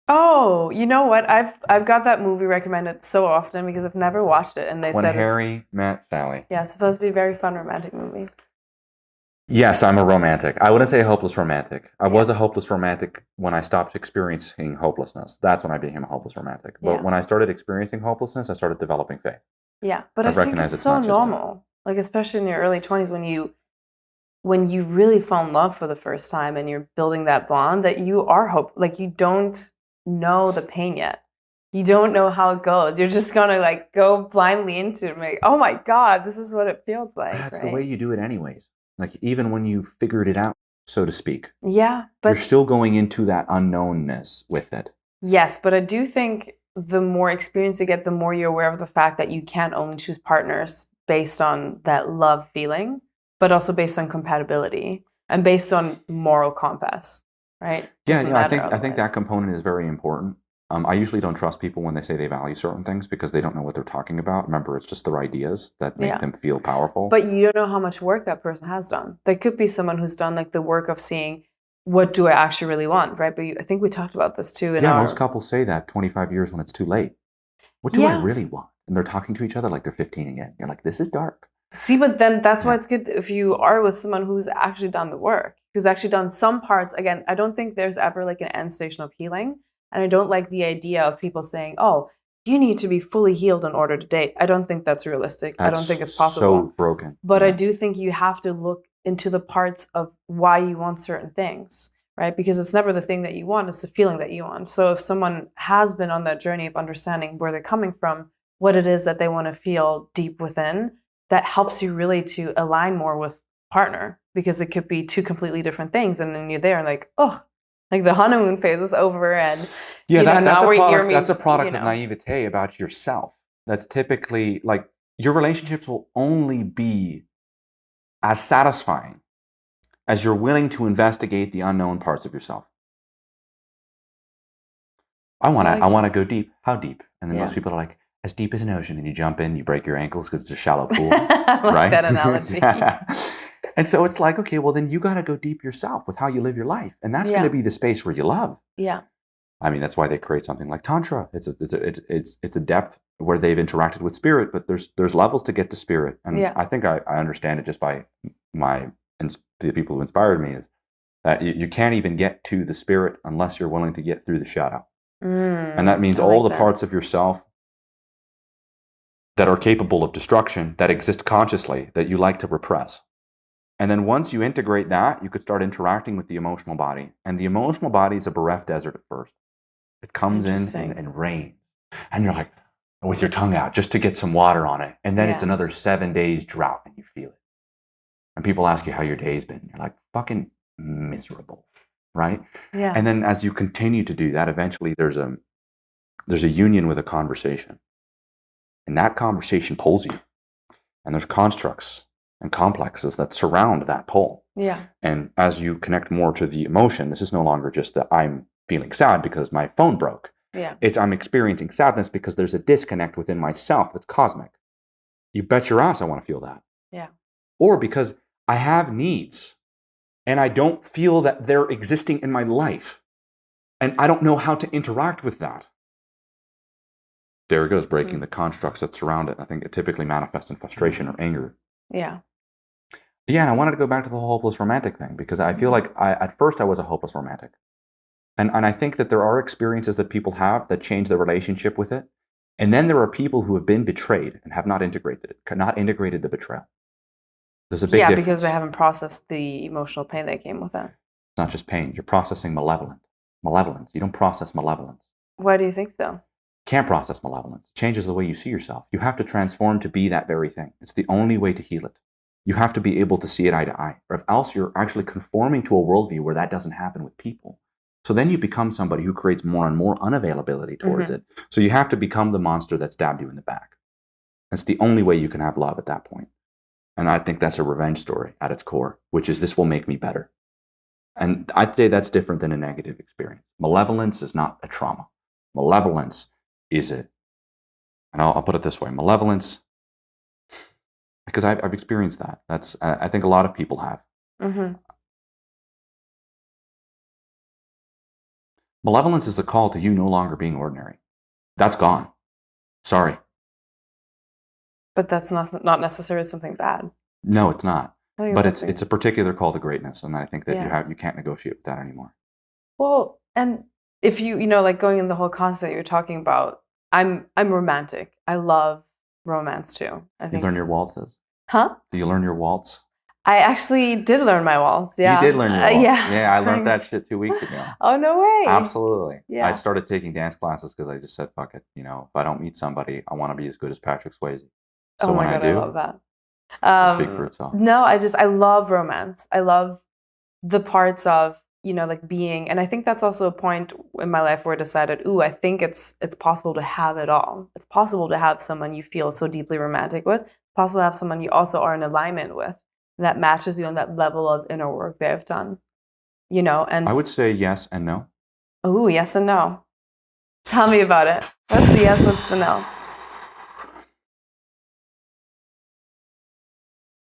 Oh, you know what? I've got that movie recommended so often because I've never watched it, and they When said Harry Met Sally. Yeah, it's supposed to be a very fun romantic movie. Yes, I'm a romantic. I wouldn't say a hopeless romantic. I was a hopeless romantic when I stopped experiencing hopelessness. That's when I became a hopeless romantic. But when I started experiencing hopelessness, I started developing faith. Yeah, but I think it's so normal. Like, especially in your early 20s when you really fall in love for the first time and you're building that bond, that you are like, you don't know the pain yet. You don't know how it goes. You're just gonna like go blindly into it and like, oh my God, this is what it feels like. That's the way you do it anyways. Like, even when you figured it out, so to speak. Yeah, but you're still going into that unknownness with it. Yes, but I do think the more experience you get, the more you're aware of the fact that you can't only choose partners based on that love feeling, but also based on compatibility and based on moral compass, right? Yeah, I think that component is very important. I usually don't trust people when they say they value certain things because they don't know what they're talking about. Remember, it's just their ideas that make them feel powerful. But you don't know how much work that person has done. There could be someone who's done like the work of seeing, what do I actually really want, right? But I think we talked about this too. Most couples say that 25 years when it's too late. What do I really want? And they're talking to each other like they're 15 again. You're like, this is dark. See, but then that's why it's good if you are with someone who's actually done the work, who's actually done some parts. Again, I don't think there's ever like an end station of healing. And I don't like the idea of people saying, oh, you need to be fully healed in order to date. I don't think that's realistic. I don't think it's possible. So broken. But I do think you have to look into the parts of why you want certain things, right? Because it's never the thing that you want, it's the feeling that you want. So if someone has been on that journey of understanding where they're coming from, what it is that they want to feel deep within, that helps you really to align more with partner, because it could be two completely different things. And then you're there and like, oh, like the honeymoon phase is over, and that's a product of naivete about yourself. That's typically like, your relationships will only be as satisfying as you're willing to investigate the unknown parts of yourself. I want to go deep. How deep? And then most people are like, as deep as an ocean, and you jump in, you break your ankles because it's a shallow pool, right? That analogy. And so it's like, okay, well then you got to go deep yourself with how you live your life, and that's going to be the space where you love. Yeah. I mean, that's why they create something like Tantra. It's a depth where they've interacted with spirit, but there's levels to get to spirit, and I think I understand it just by the people who inspired me, is that you can't even get to the spirit unless you're willing to get through the shadow, and that means all the parts of yourself that are capable of destruction, that exist consciously, that you like to repress. And then once you integrate that, you could start interacting with the emotional body. And the emotional body is a bereft desert at first. It comes in and rains. And you're like, with your tongue out, just to get some water on it. And then it's another 7 days drought, and you feel it. And people ask you how your day's been. You're like, fucking miserable, right? Yeah. And then as you continue to do that, eventually there's a union with a conversation. And that conversation pulls you. And there's constructs and complexes that surround that pull. Yeah. And as you connect more to the emotion, this is no longer just that I'm feeling sad because my phone broke. Yeah. It's I'm experiencing sadness because there's a disconnect within myself that's cosmic. You bet your ass I want to feel that. Yeah. Or because I have needs and I don't feel that they're existing in my life. And I don't know how to interact with that. There it goes, breaking the constructs that surround it. I think it typically manifests in frustration or anger. Yeah. Yeah, and I wanted to go back to the whole hopeless romantic thing because I feel like at first I was a hopeless romantic. And I think that there are experiences that people have that change their relationship with it. And then there are people who have been betrayed and have not integrated the betrayal. There's a big difference. Because they haven't processed the emotional pain that came with it. It's not just pain. You're processing malevolence. You don't process malevolence. Why do you think so? Can't process malevolence. It changes the way you see yourself. You have to transform to be that very thing. It's the only way to heal it. You have to be able to see it eye to eye, or else you're actually conforming to a worldview where that doesn't happen with people. So then you become somebody who creates more and more unavailability towards it. So you have to become the monster that stabbed you in the back. That's the only way you can have love at that point. And I think that's a revenge story at its core, which is this will make me better. And I'd say that's different than a negative experience. Malevolence is not a trauma. Malevolence is it. And I'll put it this way. Malevolence, because I've experienced that. That's I think a lot of people have. Malevolence is a call to you no longer being ordinary. That's gone. Sorry. But that's not necessarily something bad. No, it's not. But it's a particular call to greatness, and I think that you can't negotiate with that anymore. Well, and if you like going in the whole concept you're talking about, I'm romantic. I love romance too. I think. You learn your waltzes? Huh? Do you learn your waltz? I actually did learn my waltz. Yeah. You did learn your waltz. Yeah. I learned that shit 2 weeks ago. Oh, no way. Absolutely. Yeah. I started taking dance classes because I just said, fuck it. If I don't meet somebody, I want to be as good as Patrick Swayze. So when I do, I love that. It'll speak for itself. No, I love romance. I love the parts of, like being, and I think that's also a point in my life where I decided, I think it's possible to have it all. It's possible to have someone you feel so deeply romantic with. It's possible to have someone you also are in alignment with that matches you on that level of inner work they've done. And I would say yes and no. Oh, yes and no. Tell me about it. What's the yes, what's the no?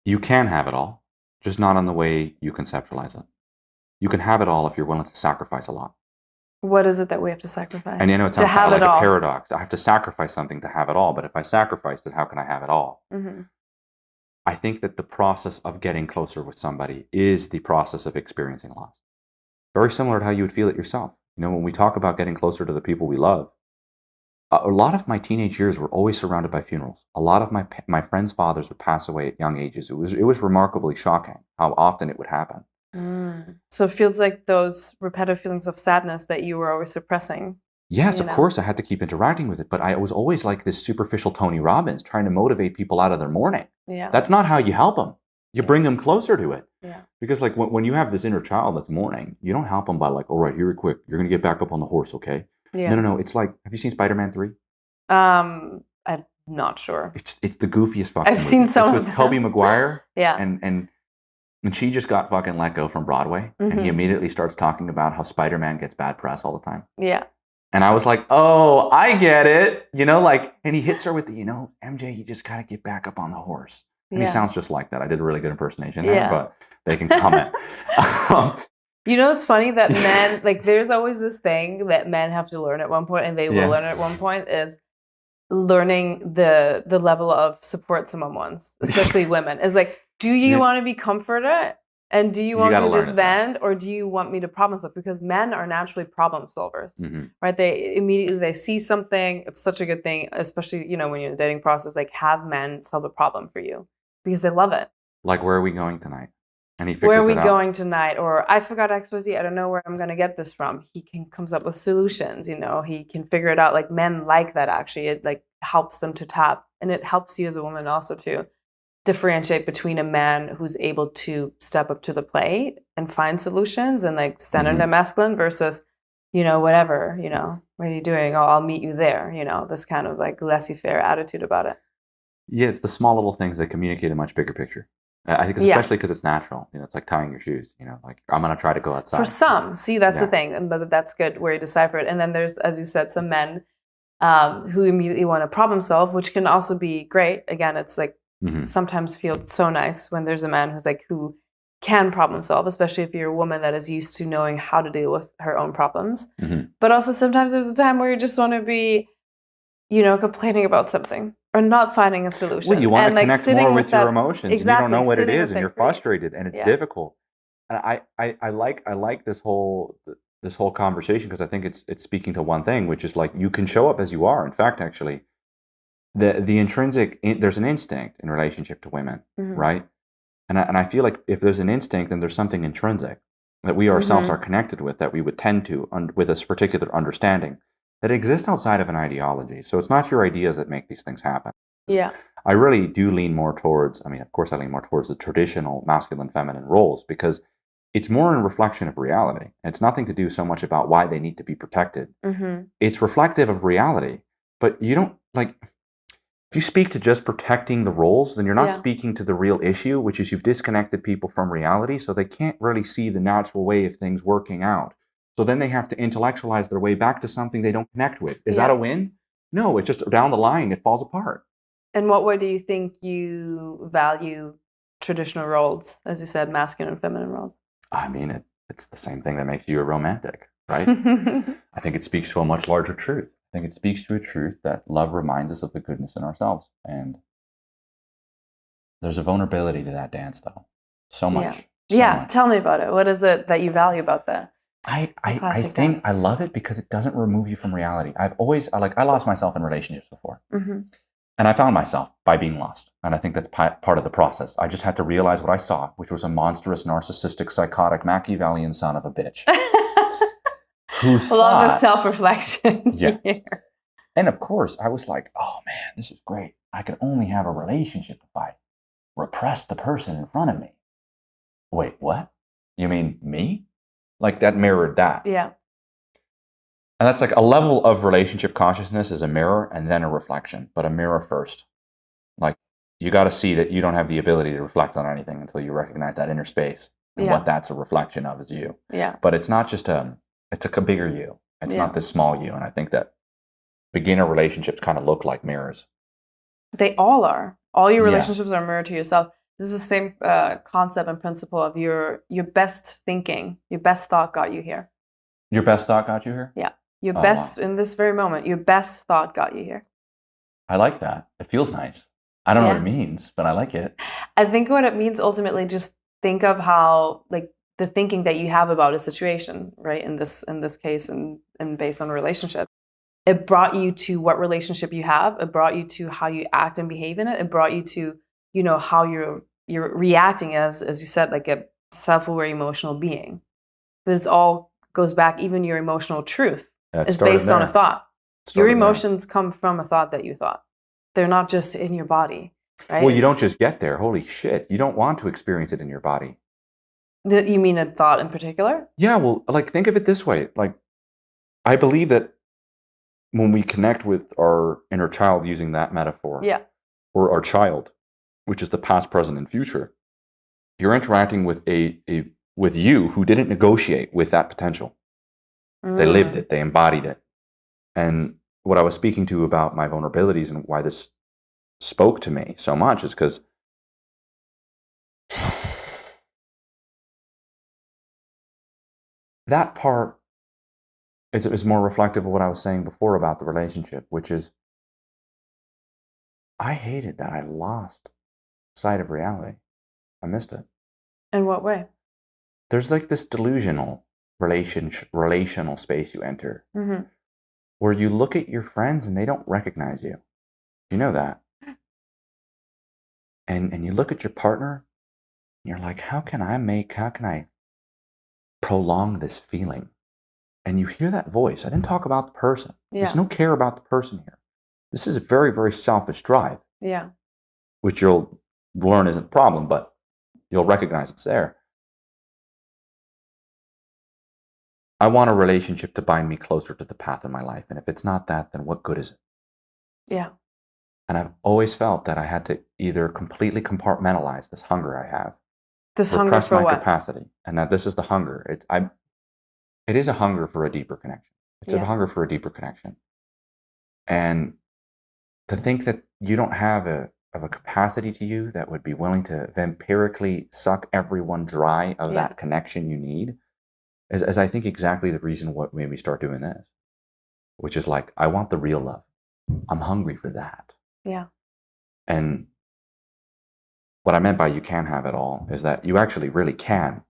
You can have it all, just not in the way you conceptualize it. You can have it all if you're willing to sacrifice a lot. What is it that we have to sacrifice? And it sounds kind of like a paradox. I have to sacrifice something to have it all, but if I sacrificed it, how can I have it all? I think that the process of getting closer with somebody is the process of experiencing loss. Very similar to how you would feel it yourself. When we talk about getting closer to the people we love, a lot of my teenage years were always surrounded by funerals. A lot of my friends' fathers would pass away at young ages. It was remarkably shocking how often it would happen. So it feels like those repetitive feelings of sadness that you were always suppressing. Yes, of course, I had to keep interacting with it, but I was always like this superficial Tony Robbins trying to motivate people out of their mourning. Yeah. That's not how you help them. You bring them closer to it. Yeah. Because when you have this inner child that's mourning, you don't help them by all right, here, quick, you're going to get back up on the horse, okay? Yeah. No. It's like, have you seen Spider-Man 3? I'm not sure. It's the goofiest fucking movie. Seen some it's of with them. Tobey Maguire. Yeah. And she just got fucking let go from Broadway. And he immediately starts talking about how Spider-Man gets bad press all the time. Yeah. And I was like, oh, I get it. And he hits her with the, MJ, you just got to get back up on the horse. And he sounds just like that. I did a really good impersonation there, but they can comment. It's funny that men, there's always this thing that men have to learn at one point, and they will learn at one point, is learning the level of support someone wants, especially women. Is like, do you want to be comforted? And do you want to just vent, or do you want me to problem solve? Because men are naturally problem solvers, right? They immediately see something. It's such a good thing, especially, when you're in the dating process, have men solve a problem for you because they love it. Like, where are we going tonight? And he figures where are we it out. going tonight? Or I forgot XYZ. I don't know where I'm going to get this from. He comes up with solutions, he can figure it out. Men like that, actually. It helps them to tap. And it helps you as a woman also to differentiate between a man who's able to step up to the plate and find solutions and stand in their masculine versus, whatever, what are you doing? Oh, I'll meet you there. This kind of laissez-faire attitude about it. Yeah, it's the small little things that communicate a much bigger picture. I think especially because it's natural. It's like tying your shoes. I'm going to try to go outside. For some, see, that's the thing. And that's good where you decipher it. And then there's, as you said, some men who immediately want to problem solve, which can also be great. Again, it's sometimes feels so nice when there's a man who can problem solve, especially if you're a woman that is used to knowing how to deal with her own problems. But also sometimes there's a time where you just want to be, complaining about something or not finding a solution. Well, you want to connect more with your emotions. Exactly, and you don't know what it is, and you're frustrated, and it's difficult. And I like this whole this whole conversation because I think it's speaking to one thing, which is like you can show up as you are. In fact, actually, the intrinsic there's an instinct in relationship to women, right? And I feel like if there's an instinct, then there's something intrinsic that we ourselves are connected with that we would tend to with a particular understanding that exists outside of an ideology. So it's not your ideas that make these things happen. Yeah. I really do lean more towards, I mean, of course I lean more towards the traditional masculine feminine roles because it's more a reflection of reality. It's nothing to do so much about why they need to be protected. It's reflective of reality, but you don't like, if you speak to just protecting the roles, then you're not speaking to the real issue, which is you've disconnected people from reality, so they can't really see the natural way of things working out. So then they have to intellectualize their way back to something they don't connect with. Is that a win? No, it's just down the line, it falls apart. In what way do you think you value traditional roles, as you said, masculine and feminine roles? I mean, it's the same thing that makes you a romantic, right? I think it speaks to a much larger truth. I think it speaks to a truth that love reminds us of the goodness in ourselves. And there's a vulnerability to that dance, though. So much. Yeah. So much. Tell me about it. What is it that you value about that? I think I love it because it doesn't remove you from reality. I lost myself in relationships before. And I found myself by being lost. And I think that's part of the process. I just had to realize what I saw, which was a monstrous, narcissistic, psychotic, Machiavellian son of a bitch. Who thought, a lot of self-reflection here. And of course, I was like, oh man, this is great. I can only have a relationship if I repress the person in front of me. Wait, what? You mean me? Like that mirrored that. Yeah. And that's like a level of relationship consciousness is a mirror and then a reflection, but a mirror first. Like you got to see that you don't have the ability to reflect on anything until you recognize that inner space and what that's a reflection of is you. Yeah. But it's not just it's a bigger you. It's not this small you. And I think that beginner relationships kind of look like mirrors. They all are. All your relationships are a mirror to yourself. This is the same concept and principle of your best thinking, your best thought got you here. Your best thought got you here? Yeah. Your best, in this very moment, your best thought got you here. I like that. It feels nice. I don't know what it means, but I like it. I think what it means ultimately, just think of how, like, the thinking that you have about a situation, right? In this case, and based on a relationship, it brought you to what relationship you have. It brought you to how you act and behave in it. It brought you to, how you're reacting as you said, like a self-aware emotional being. But it's all goes back, even your emotional truth is based on a thought. Your emotions come from a thought that you thought. They're not just in your body, right? Well, you don't just get there. Holy shit. You don't want to experience it in your body. You mean a thought in particular? Yeah, well, like think of it this way. Like I believe that when we connect with our inner child using that metaphor, or our child, which is the past, present, and future, you're interacting with with you who didn't negotiate with that potential. They lived it, they embodied it. And what I was speaking to about my vulnerabilities and why this spoke to me so much is because that part is more reflective of what I was saying before about the relationship, which is I hated that I lost sight of reality. I missed it. In what way? There's like this delusional relational space you enter where you look at your friends and they don't recognize you. You know that. And you look at your partner and you're like, how can I prolong this feeling? And you hear that voice. I didn't talk about the person. There's no care about the person here. This is a very, very selfish drive. Yeah. Which you'll learn isn't a problem, but you'll recognize it's there. I want a relationship to bind me closer to the path of my life. And if it's not that, then what good is it? Yeah. And I've always felt that I had to either completely compartmentalize this hunger I have. This hunger for my what? capacity. And that this is the hunger. It is a hunger for a deeper connection. It's a hunger for a deeper connection. And to think that you don't have a capacity to you that would be willing to vampirically suck everyone dry of that connection you need is I think exactly the reason what made me start doing this, which is like, I want the real love. I'm hungry for that. Yeah. And what I meant by you can have it all is that you actually really can.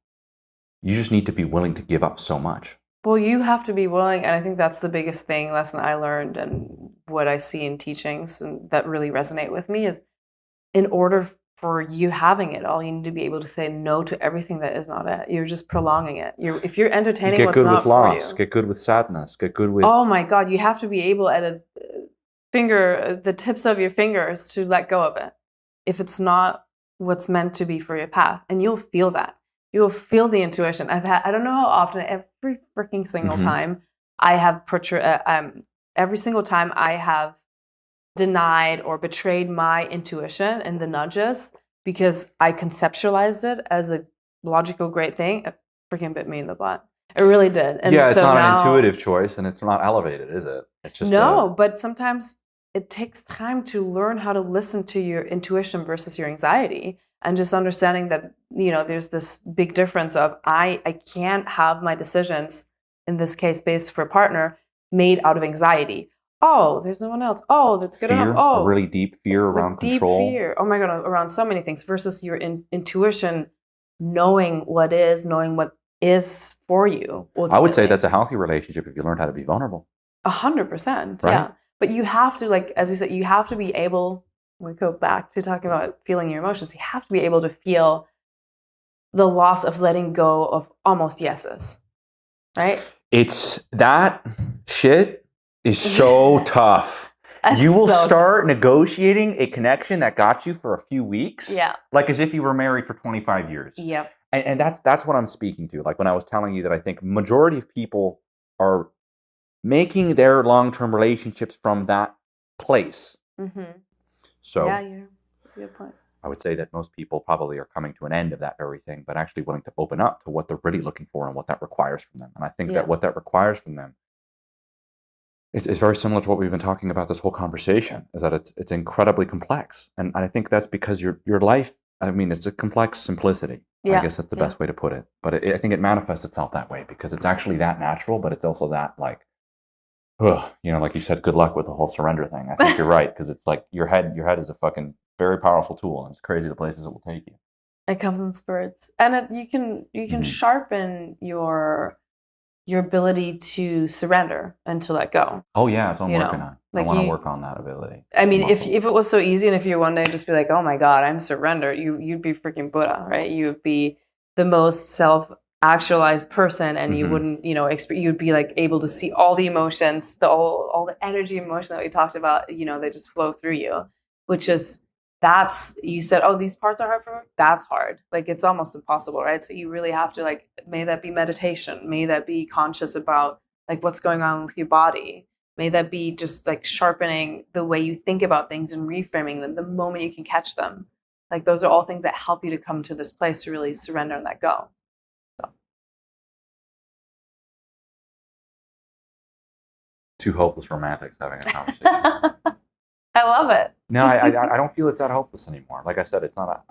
You just need to be willing to give up so much. Well, you have to be willing, and I think that's the biggest lesson I learned, and what I see in teachings and that really resonate with me is, in order for you having it all, you need to be able to say no to everything that is not it. You're just prolonging it. If you're entertaining get what's good not with for loss, you. get good with sadness, get good with... Oh my God, you have to be able at the tips of your fingers to let go of it if it's not what's meant to be for your path. And you'll feel that. You will feel the intuition. I don't know how often, every freaking single time I have every single time I have denied or betrayed my intuition and the nudges because I conceptualized it as a logical great thing. It freaking bit me in the butt. It really did. And yeah, it's so not now, an intuitive choice, and it's not elevated, is it? It's just but sometimes it takes time to learn how to listen to your intuition versus your anxiety, and just understanding that, there's this big difference of I can't have my decisions, in this case based for a partner, made out of anxiety. Oh, there's no one else. Oh, that's good enough. Oh, a really deep fear around control. Deep fear. Oh my God, around so many things versus your intuition, knowing what is for you. Ultimately. I would say that's a healthy relationship if you learn how to be vulnerable. 100%. Right? Yeah. But you have to, as you said, you have to be able, we go back to talking about feeling your emotions, you have to be able to feel the loss of letting go of almost yeses. Right? It's that shit is so tough. You will start negotiating a connection that got you for a few weeks. Yeah. Like as if you were married for 25 years. Yep. And that's what I'm speaking to. Like when I was telling you that I think majority of people are making their long-term relationships from that place. So yeah, that's a good point. I would say that most people probably are coming to an end of that very thing, but actually willing to open up to what they're really looking for and what that requires from them. And I think that what that requires from them is very similar to what we've been talking about this whole conversation, is that it's incredibly complex. And I think that's because your life, I mean, it's a complex simplicity. I guess that's the best way to put it. But I think it manifests itself that way because it's actually that natural, but it's also that like you said, good luck with the whole surrender thing. I think you're right, because it's like your head is a fucking very powerful tool, and it's crazy the places it will take you. It comes in spurts, and you can sharpen your ability to surrender and to let go. Oh yeah, that's what I'm working on. I want to work on that ability. I mean, if it was so easy, and if you one day just be like, oh my God, I'm surrendered, you'd be freaking Buddha, right? You would be the most self-actualized person, and you wouldn't, you'd be like able to see all the emotions, all the energy, emotion that we talked about, they just flow through you, which is, you said, oh, these parts are hard for me. That's hard. Like it's almost impossible, right? So you really have to may that be meditation, may that be conscious about like what's going on with your body. May that be just like sharpening the way you think about things and reframing them the moment you can catch them. Like those are all things that help you to come to this place to really surrender and let go. So. Two hopeless romantics having a conversation. I love it. No, I don't feel it's that hopeless anymore. Like I said, it's not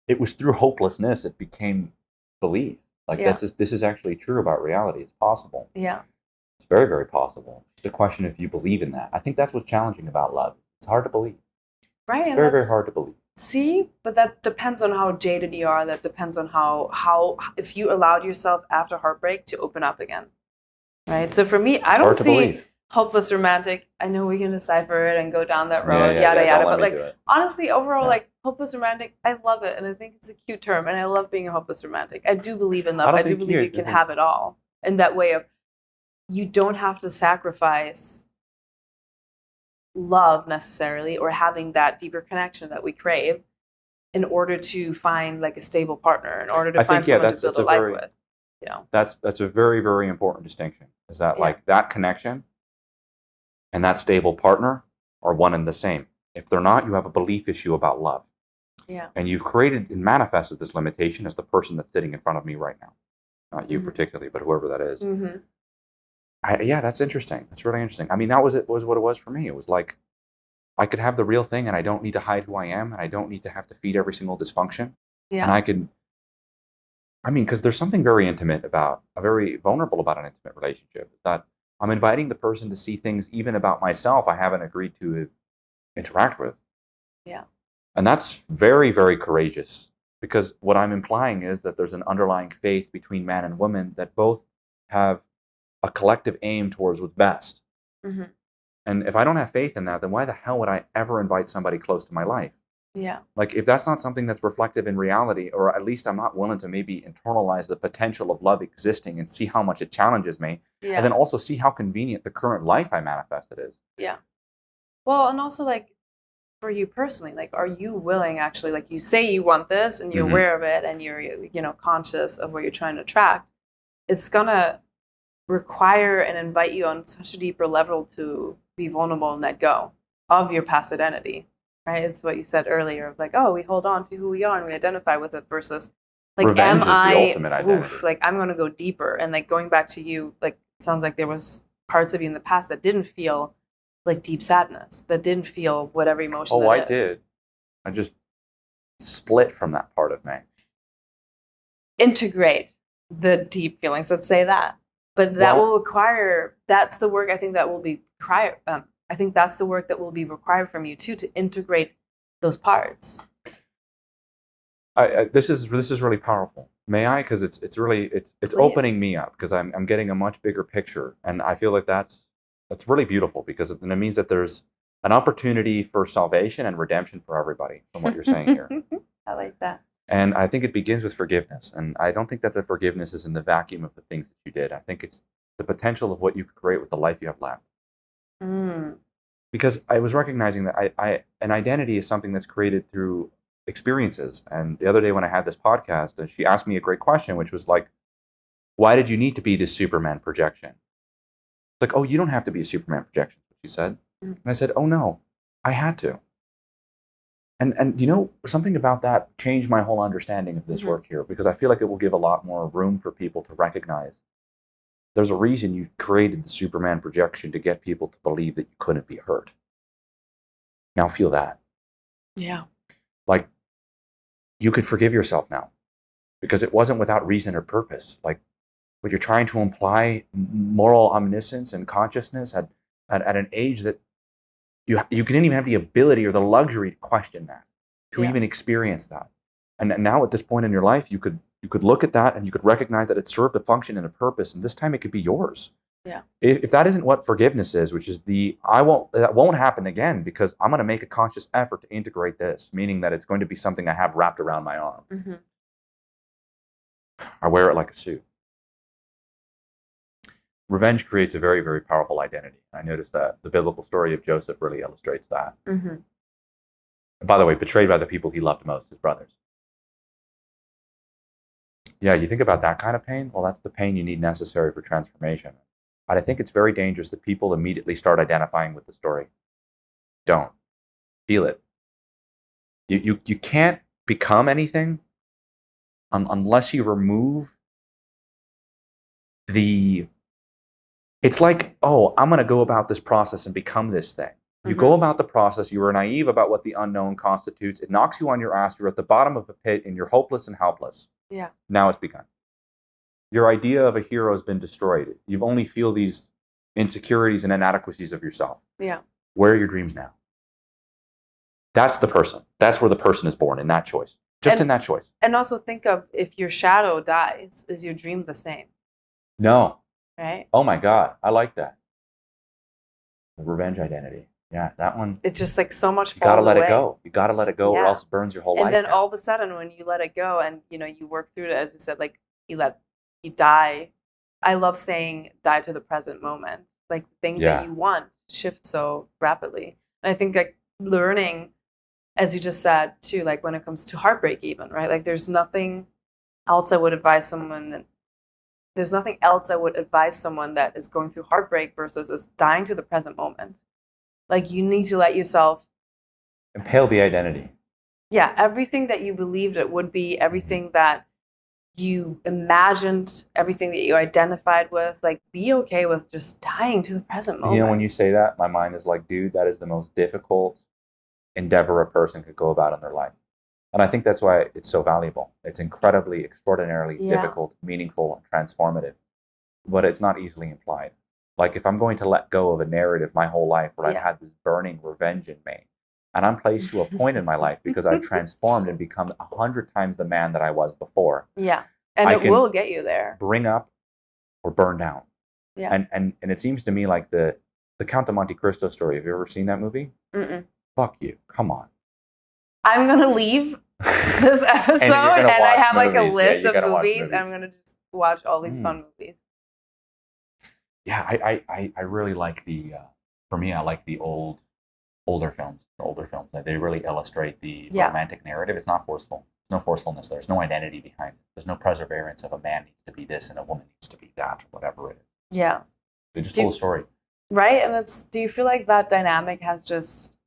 it was through hopelessness it became belief. Like this is actually true about reality. It's possible. Yeah. It's very, very possible. It's just a question if you believe in that. I think that's what's challenging about love. It's hard to believe. Right. It's very, very hard to believe. See, but that depends on how jaded you are. That depends on how if you allowed yourself after heartbreak to open up again. Right. So for me, I don't see hopeless romantic. I know we can decipher it and go down that road, yada yada. But like honestly, overall, like hopeless romantic, I love it, and I think it's a cute term, and I love being a hopeless romantic. I do believe in love. I do believe you can have it all in that way of you don't have to sacrifice love necessarily, or having that deeper connection that we crave, in order to find like a stable partner, in order to find someone to build a life with. That's a very, very important distinction. Is that like that connection and that stable partner are one and the same. If they're not, you have a belief issue about love. Yeah. And you've created and manifested this limitation as the person that's sitting in front of me right now. Not you particularly, but whoever that is. That's interesting. That's really interesting. I mean, that was what it was for me. It was like, I could have the real thing, and I don't need to hide who I am, and I don't need to have to feed every single dysfunction. Yeah. And because there's something very intimate very vulnerable about an intimate relationship. That I'm inviting the person to see things even about myself I haven't agreed to interact with. Yeah. And that's very, very courageous, because what I'm implying is that there's an underlying faith between man and woman that both have a collective aim towards what's best. Mm-hmm. And if I don't have faith in that, then why the hell would I ever invite somebody close to my life? Yeah. Like, if that's not something that's reflective in reality, or at least I'm not willing to maybe internalize the potential of love existing and see how much it challenges me, Yeah. and then also see how convenient the current life I manifested is. Yeah. Well, and also, like, for you personally, like, are you willing, actually, like, you say you want this and you're aware of it and you're, you know, conscious of what you're trying to attract, it's gonna require and invite you on such a deeper level to be vulnerable and let go of your past identity, right? It's what you said earlier of like, oh, we hold on to who we are and we identify with it, versus like, revenge is the ultimate identity. like, I'm going to go deeper. And like, going back to you, like, it sounds like there was parts of you in the past that didn't feel like deep sadness, that didn't feel whatever emotion that is. Did. I just split from that part of me. Integrate the deep feelings, let's say that. But that will require, that's the work I think that will be required. I think that's the work that will be required from you too, to integrate those parts. This is really powerful. May I? Because it's really opening me up, because I'm getting a much bigger picture, and I feel like that's really beautiful, because it means that there's an opportunity for salvation and redemption for everybody from what you're saying here. I like that. And I think it begins with forgiveness. And I don't think that the forgiveness is in the vacuum of the things that you did. I think it's the potential of what you could create with the life you have left. Because I was recognizing that an identity is something that's created through experiences. And the other day when I had this podcast, and she asked me a great question, which was like, why did you need to be this Superman projection? It's like, oh, you don't have to be a Superman projection, she said. And I said, oh no, I had to. And you know, something about that changed my whole understanding of this work here, because I feel like it will give a lot more room for people to recognize there's a reason you've created the Superman projection, to get people to believe that you couldn't be hurt. Now feel that. Yeah. Like, you could forgive yourself now, because it wasn't without reason or purpose. Like, what you're trying to imply, moral omniscience and consciousness at an age that you didn't even have the ability or the luxury to question that, to even experience that. And now at this point in your life, you could look at that and you could recognize that it served a function and a purpose, and this time it could be yours. Yeah. If that isn't what forgiveness is, which is that won't happen again, because I'm going to make a conscious effort to integrate this, meaning that it's going to be something I have wrapped around my arm. I wear it like a suit. Revenge creates a very, very powerful identity. I noticed that the biblical story of Joseph really illustrates that. And by the way, betrayed by the people he loved most, his brothers. Yeah, you think about that kind of pain? Well, that's the pain you need necessary for transformation. But I think it's very dangerous that people immediately start identifying with the story. Don't. Feel it. You can't become anything unless you remove the... It's like, oh, I'm going to go about this process and become this thing. You go about the process, you are naive about what the unknown constitutes, it knocks you on your ass, you're at the bottom of the pit, and you're hopeless and helpless. Yeah. Now it's begun. Your idea of a hero has been destroyed. You only feel these insecurities and inadequacies of yourself. Yeah. Where are your dreams now? That's the person. That's where the person is born, in that choice. In that choice. And also think of, if your shadow dies, is your dream the same? No. Right? Oh my God, I like that. The revenge identity. Yeah, that one. It's just like so much falls away. You gotta let it go. You gotta let it go, or else it burns your whole life. And then all of a sudden, when you let it go, and you work through it, as you said, like you die. I love saying die to the present moment. Like things that you want shift so rapidly. And I think like learning, as you just said too, like when it comes to heartbreak, even, right? Like there's nothing else I would advise someone. There's nothing else I would advise someone that is going through heartbreak versus is dying to the present moment. Like you need to let yourself impale the identity. Yeah, everything that you believed it would be, everything that you imagined, everything that you identified with, like be okay with just dying to the present moment. When you say that, my mind is like, dude, that is the most difficult endeavor a person could go about in their life. And I think that's why it's so valuable. It's incredibly, extraordinarily difficult, meaningful, and transformative. But it's not easily implied. Like if I'm going to let go of a narrative my whole life where I've had this burning revenge in me, and I'm placed to a point in my life because I've transformed and become 100 times the man that I was before. Yeah, and it will get you there. Bring up or burn down. Yeah. And it seems to me like the Count of Monte Cristo story. Have you ever seen that movie? Mm-mm. Fuck you. Come on. I'm going to leave this episode and I have like a list of movies. And I'm going to just watch all these fun movies. Yeah, I really like for me, I like the older films. Like they really illustrate the romantic narrative. It's not forceful. There's no forcefulness. There's no identity behind it. There's no perseverance of a man needs to be this and a woman needs to be that, or whatever it is. Yeah. They just told a story. Right? And do you feel like that dynamic has just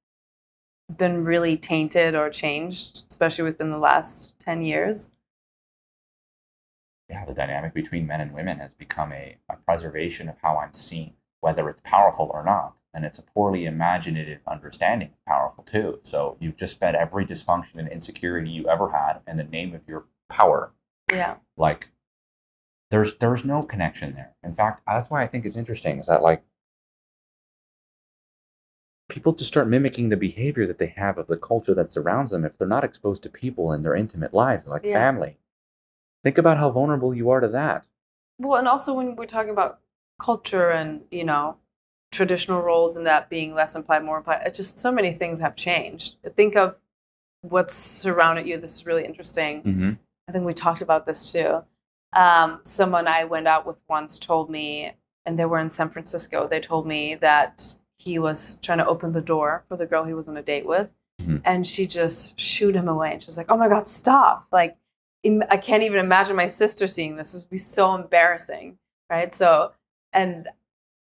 been really tainted or changed, especially within the last 10 years? Yeah, the dynamic between men and women has become a preservation of how I'm seen, whether it's powerful or not. And it's a poorly imaginative understanding of powerful too. So you've just fed every dysfunction and insecurity you ever had in the name of your power. Yeah. Like there's no connection there. In fact, that's why I think it's interesting is that like people just start mimicking the behavior that they have of the culture that surrounds them if they're not exposed to people in their intimate lives, like family. Think about how vulnerable you are to that. Well, and also when we're talking about culture and, traditional roles and that being less implied, more implied, it's just so many things have changed. Think of what's surrounded you. This is really interesting. Mm-hmm. I think we talked about this too. Someone I went out with once told me, and they were in San Francisco, they told me that he was trying to open the door for the girl he was on a date with, and she just shooed him away. And she was like, "Oh my God, stop. Like, I can't even imagine my sister seeing this. This would be so embarrassing." Right? So, and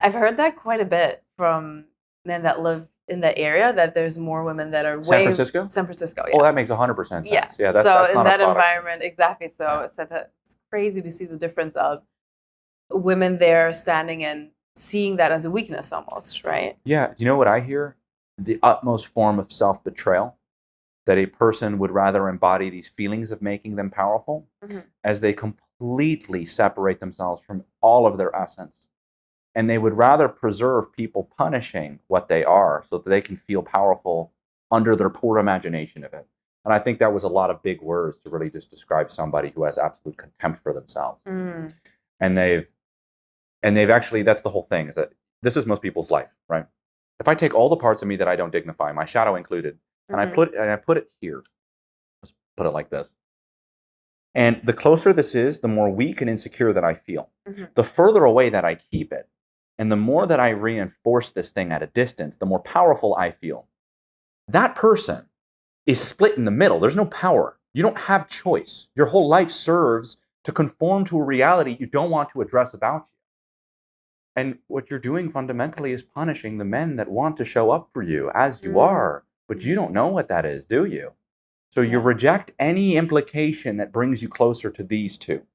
I've heard that quite a bit from men that live in the area, that there's more women that are San Francisco, yeah. Oh, that makes 100% sense. Yeah, that's so not in that environment, exactly. So it's crazy to see the difference of women there standing and seeing that as a weakness almost, right? Yeah, you know what I hear? The utmost form of self-betrayal, that a person would rather embody these feelings of making them powerful as they completely separate themselves from all of their essence. And they would rather preserve people punishing what they are so that they can feel powerful under their poor imagination of it. And I think that was a lot of big words to really just describe somebody who has absolute contempt for themselves. And they've actually, that's the whole thing, is that this is most people's life, right? If I take all the parts of me that I don't dignify, my shadow included, and I put it here, let's put it like this. And the closer this is, the more weak and insecure that I feel. The further away that I keep it, and the more that I reinforce this thing at a distance, the more powerful I feel. That person is split in the middle. There's no power. You don't have choice. Your whole life serves to conform to a reality you don't want to address about you. And what you're doing fundamentally is punishing the men that want to show up for you as you are. But you don't know what that is, do you? So you reject any implication that brings you closer to these two.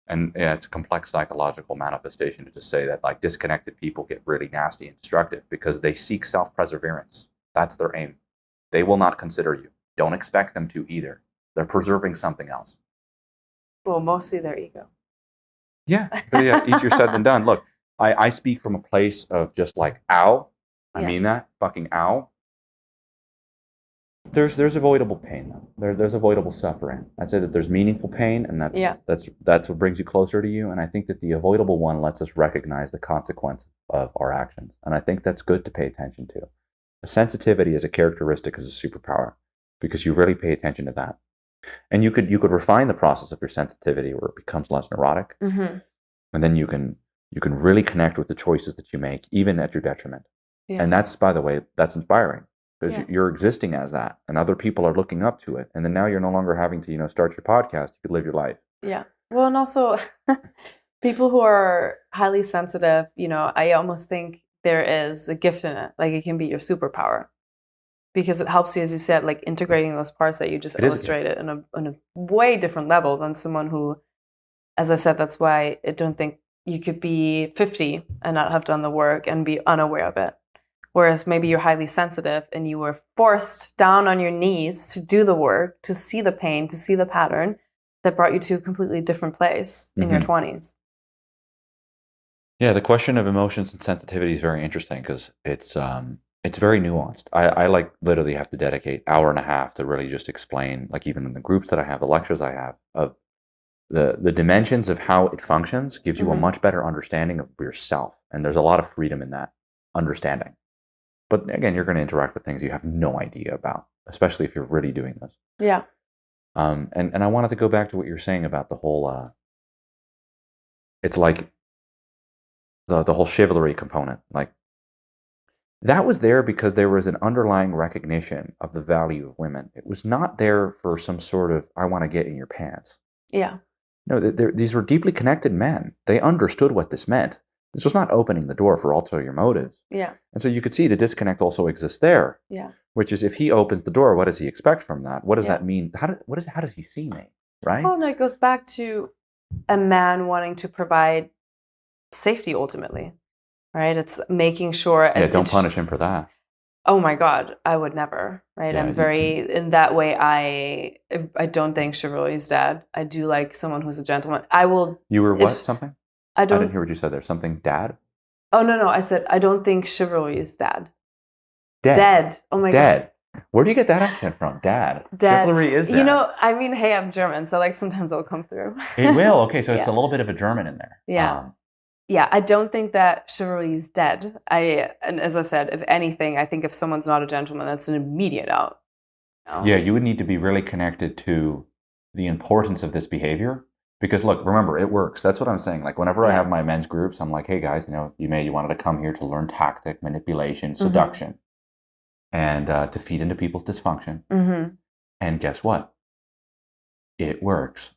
And it's a complex psychological manifestation to just say that like disconnected people get really nasty and destructive because they seek self-perseverance. That's their aim. They will not consider you. Don't expect them to either. They're preserving something else. Well, mostly their ego. Yeah, easier said than done. Look, I speak from a place of just like, ow. I mean that, fucking ow. There's avoidable pain though. There's avoidable suffering. I'd say that there's meaningful pain, and that's what brings you closer to you. And I think that the avoidable one lets us recognize the consequence of our actions. And I think that's good to pay attention to. A sensitivity as a characteristic is a superpower because you really pay attention to that. And you could refine the process of your sensitivity where it becomes less neurotic, and then you can really connect with the choices that you make, even at your detriment. And that's, by the way, that's inspiring. Because you're existing as that, and other people are looking up to it, and then now you're no longer having to, start your podcast. You could live your life. Yeah. Well, and also people who are highly sensitive, I almost think there is a gift in it. Like it can be your superpower, because it helps you, as you said, like integrating those parts that you just illustrated on a way different level than someone who, as I said, that's why I don't think you could be 50 and not have done the work and be unaware of it. Whereas maybe you're highly sensitive and you were forced down on your knees to do the work, to see the pain, to see the pattern that brought you to a completely different place in your 20s. Yeah, the question of emotions and sensitivity is very interesting because it's very nuanced. I like literally have to dedicate 1.5 hours to really just explain, like even in the groups that I have, the lectures I have, of the dimensions of how it functions gives you a much better understanding of yourself. And there's a lot of freedom in that understanding. But again, you're going to interact with things you have no idea about, especially if you're really doing this. Yeah. And I wanted to go back to what you're saying about the whole, it's like the whole chivalry component. Like, that was there because there was an underlying recognition of the value of women. It was not there for some sort of, I want to get in your pants. Yeah. No, these were deeply connected men. They understood what this meant. This was not opening the door for ulterior motives. Yeah. And so you could see the disconnect also exists there. Yeah. Which is, if he opens the door, what does he expect from that? What does that mean? How does he see me? Right? Well, no, it goes back to a man wanting to provide safety ultimately. Right? It's making sure. Yeah, don't punish him for that. Oh my God, I would never. Right? Yeah, I'm very in that way. I don't think chivalry is dead. I do like someone who's a gentleman. I will. You were what? Something? I didn't hear what you said there. Something dad? Oh no! I said I don't think chivalry is dead. Dead. Dead. Oh my God. Dead. Where do you get that accent from? Dad. Chivalry is dead. You know, I mean, hey, I'm German, so like sometimes it'll come through. It will. Okay, so it's a little bit of a German in there. Yeah. Yeah, I don't think that chivalry is dead. And as I said, if anything, I think if someone's not a gentleman, that's an immediate out. Yeah, you would need to be really connected to the importance of this behavior. Because look, remember, it works. That's what I'm saying. Like, whenever I have my men's groups, I'm like, hey guys, you wanted to come here to learn tactic, manipulation, seduction, and to feed into people's dysfunction. And guess what? It works.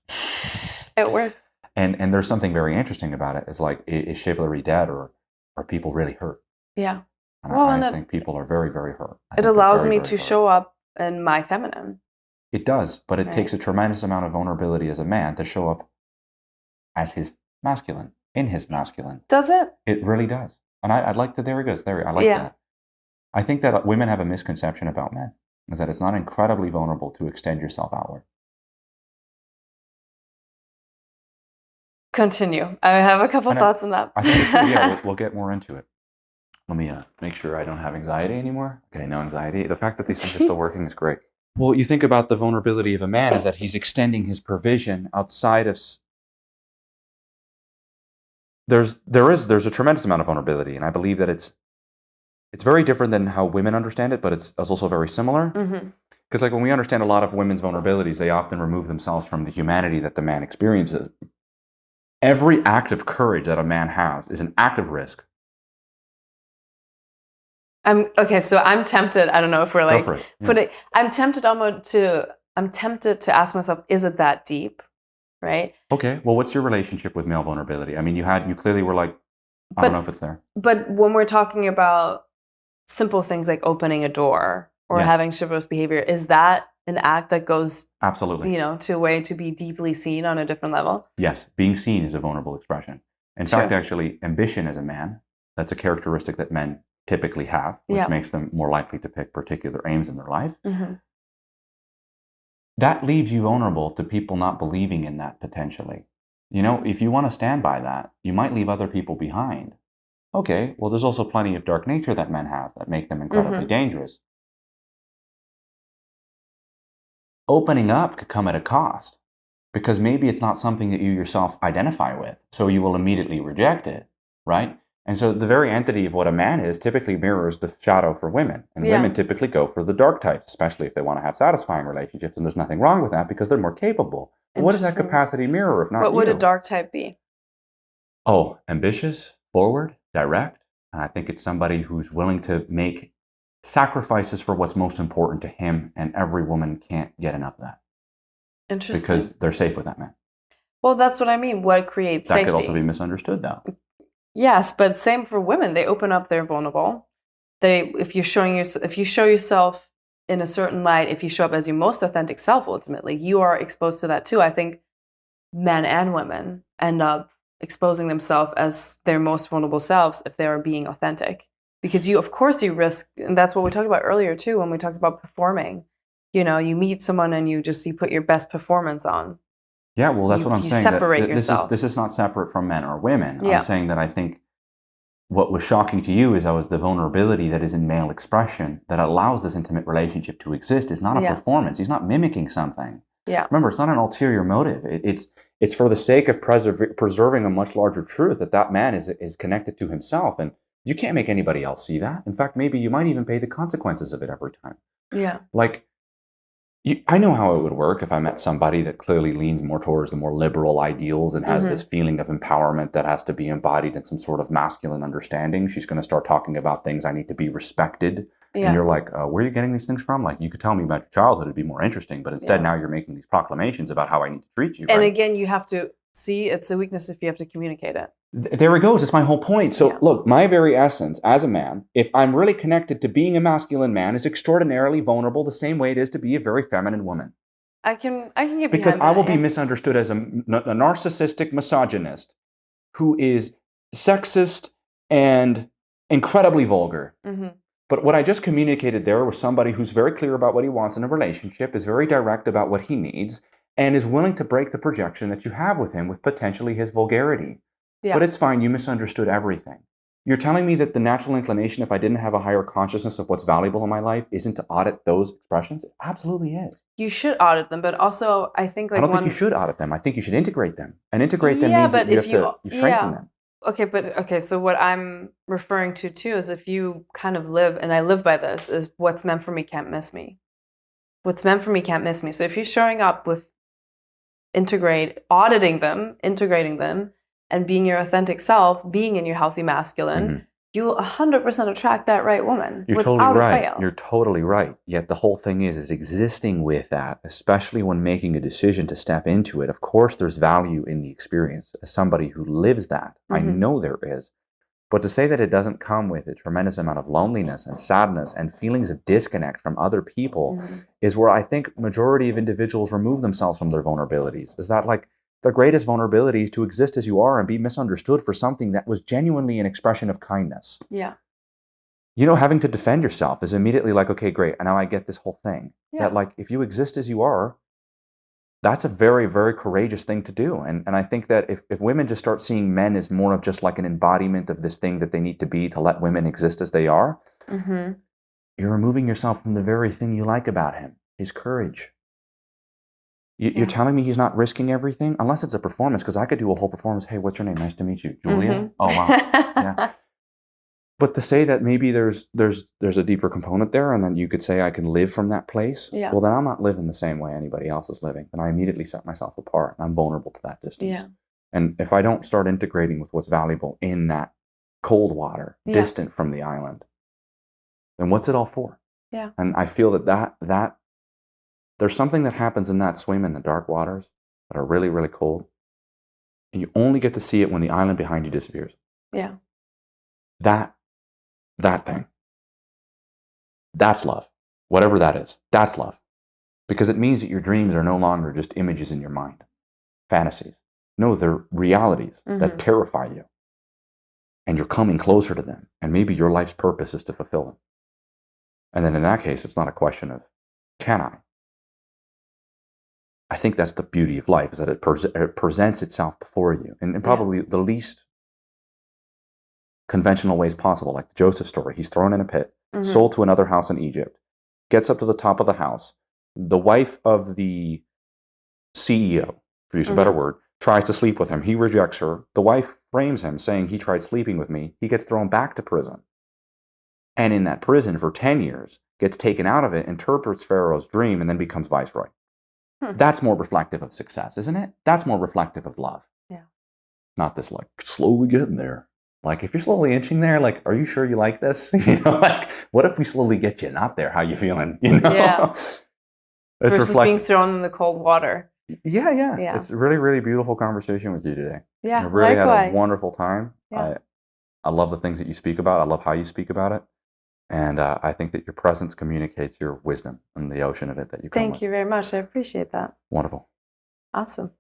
It works. And there's something very interesting about it. It's like, is chivalry dead, or are people really hurt? Yeah. And I think people are very, very hurt. It allows me to show up in my feminine. It does, but it takes a tremendous amount of vulnerability as a man to show up as his masculine, in his masculine. Does it? It really does. And I'd like to, there he goes, I like that. I think that women have a misconception about men, is that it's not incredibly vulnerable to extend yourself outward. Continue. I have a couple thoughts on that. I think it's good. We'll get more into it. Let me make sure I don't have anxiety anymore. Okay, no anxiety. The fact that these things are still working is great. Well, you think about the vulnerability of a man is that he's extending his provision outside of. There's a tremendous amount of vulnerability, and I believe that it's very different than how women understand it, but it's also very similar. Because like when we understand a lot of women's vulnerabilities, they often remove themselves from the humanity that the man experiences. Every act of courage that a man has is an act of risk. Okay, so I'm tempted. I don't know if we're like, go for it. Yeah. But I'm tempted to ask myself, is it that deep, right? Okay. Well, what's your relationship with male vulnerability? I mean, you clearly were like, I don't know if it's there. But when we're talking about simple things like opening a door or having chivalrous behavior, is that an act that goes absolutely, to a way to be deeply seen on a different level? Yes, being seen is a vulnerable expression. In fact, actually, ambition as a man, that's a characteristic that men typically have, which makes them more likely to pick particular aims in their life. That leaves you vulnerable to people not believing in that potentially. If you want to stand by that, you might leave other people behind. Okay, well, there's also plenty of dark nature that men have that make them incredibly dangerous. Opening up could come at a cost, because maybe it's not something that you yourself identify with, so you will immediately reject it, right? And so the very entity of what a man is typically mirrors the shadow for women. And women typically go for the dark types, especially if they want to have satisfying relationships. And there's nothing wrong with that because they're more capable. But what does that capacity mirror if not What would a dark type be? Oh, ambitious, forward, direct. And I think it's somebody who's willing to make sacrifices for what's most important to him. And every woman can't get enough of that. Interesting. Because they're safe with that man. Well, that's what I mean. What creates safety? That could also be misunderstood, though. Yes, but same for women. They open up, they're vulnerable. If you show yourself in a certain light, if you show up as your most authentic self, ultimately, you are exposed to that too. I think men and women end up exposing themselves as their most vulnerable selves if they are being authentic. Because you risk, and that's what we talked about earlier too, when we talked about performing. You meet someone and you put your best performance on. Yeah, well, that's what I'm saying. Separate yourself. This is not separate from men or women. I'm saying that I think what was shocking to you is the vulnerability that is in male expression that allows this intimate relationship to exist is not a performance. He's not mimicking something. Yeah. Remember, it's not an ulterior motive. it's for the sake of preserving a much larger truth that man is connected to himself. And you can't make anybody else see that. In fact, maybe you might even pay the consequences of it every time. Yeah. Like, I know how it would work if I met somebody that clearly leans more towards the more liberal ideals and has this feeling of empowerment that has to be embodied in some sort of masculine understanding. She's going to start talking about things. I need to be respected. Yeah. And you're like, where are you getting these things from? Like, you could tell me about your childhood. It'd be more interesting. But instead, now you're making these proclamations about how I need to treat you. And right? again, you have to see it's a weakness if you have to communicate it. There it goes. It's my whole point. So look, my very essence as a man, if I'm really connected to being a masculine man, is extraordinarily vulnerable the same way it is to be a very feminine woman. I can get because I will be misunderstood as a narcissistic misogynist who is sexist and incredibly vulgar. But what I just communicated there was somebody who's very clear about what he wants in a relationship, is very direct about what he needs, and is willing to break the projection that you have with him with potentially his vulgarity. Yeah. But it's fine, you misunderstood everything. You're telling me that the natural inclination, if I didn't have a higher consciousness of what's valuable in my life, isn't to audit those expressions? It absolutely is. You should audit them, but also I think I don't think you should audit them. I think you should integrate them. And integrate them means that you strengthen them. Okay, so what I'm referring to too is if you kind of live, and I live by this, is what's meant for me can't miss me. What's meant for me can't miss me. So if you're showing up with auditing them, integrating them, and being your authentic self, being in your healthy masculine, you will 100% attract that right woman. You're totally right. You're totally right. Yet the whole thing is existing with that, especially when making a decision to step into it. Of course, there's value in the experience. As somebody who lives that, I know there is. But to say that it doesn't come with a tremendous amount of loneliness and sadness and feelings of disconnect from other people is where I think majority of individuals remove themselves from their vulnerabilities. Is that like, the greatest vulnerability is to exist as you are and be misunderstood for something that was genuinely an expression of kindness. Yeah. You know, having to defend yourself is immediately like, okay, great, and now I get this whole thing. Yeah. That like, if you exist as you are, that's a very, very courageous thing to do. And I think that if women just start seeing men as more of just like an embodiment of this thing that they need to be to let women exist as they are, you're removing yourself from the very thing you like about him, his courage. You're telling me he's not risking everything? Unless it's a performance, because I could do a whole performance. Hey, what's your name? Nice to meet you. Julia? Oh, wow. Yeah. But to say that maybe there's a deeper component there, and then you could say I can live from that place, well, then I'm not living the same way anybody else is living. And I immediately set myself apart. I'm vulnerable to that distance. Yeah. And if I don't start integrating with what's valuable in that cold water, distant from the island, then what's it all for? Yeah. And I feel that there's something that happens in that swim in the dark waters that are really, really cold. And you only get to see it when the island behind you disappears. Yeah. That thing. That's love. Whatever that is. That's love. Because it means that your dreams are no longer just images in your mind. Fantasies. No, they're realities that terrify you. And you're coming closer to them. And maybe your life's purpose is to fulfill them. And then in that case, it's not a question of, can I? I think that's the beauty of life, is that it presents itself before you in probably the least conventional ways possible, like the Joseph story. He's thrown in a pit, sold to another house in Egypt, gets up to the top of the house. The wife of the CEO, to use a better word, tries to sleep with him. He rejects her. The wife frames him, saying he tried sleeping with me. He gets thrown back to prison. And in that prison for 10 years, gets taken out of it, interprets Pharaoh's dream, and then becomes viceroy. That's more reflective of success, isn't it? That's more reflective of love. Yeah. Not this like slowly getting there. Like if you're slowly inching there, like, are you sure you like this? You know, like what if we slowly get you not there? How you feeling? You know? Yeah. Versus being thrown in the cold water. Yeah. It's a really, really beautiful conversation with you today. Yeah. I really had a wonderful time. Yeah. I love the things that you speak about. I love how you speak about it. And I think that your presence communicates your wisdom and the ocean of it that you come with. Thank you very much. I appreciate that. Wonderful. Awesome.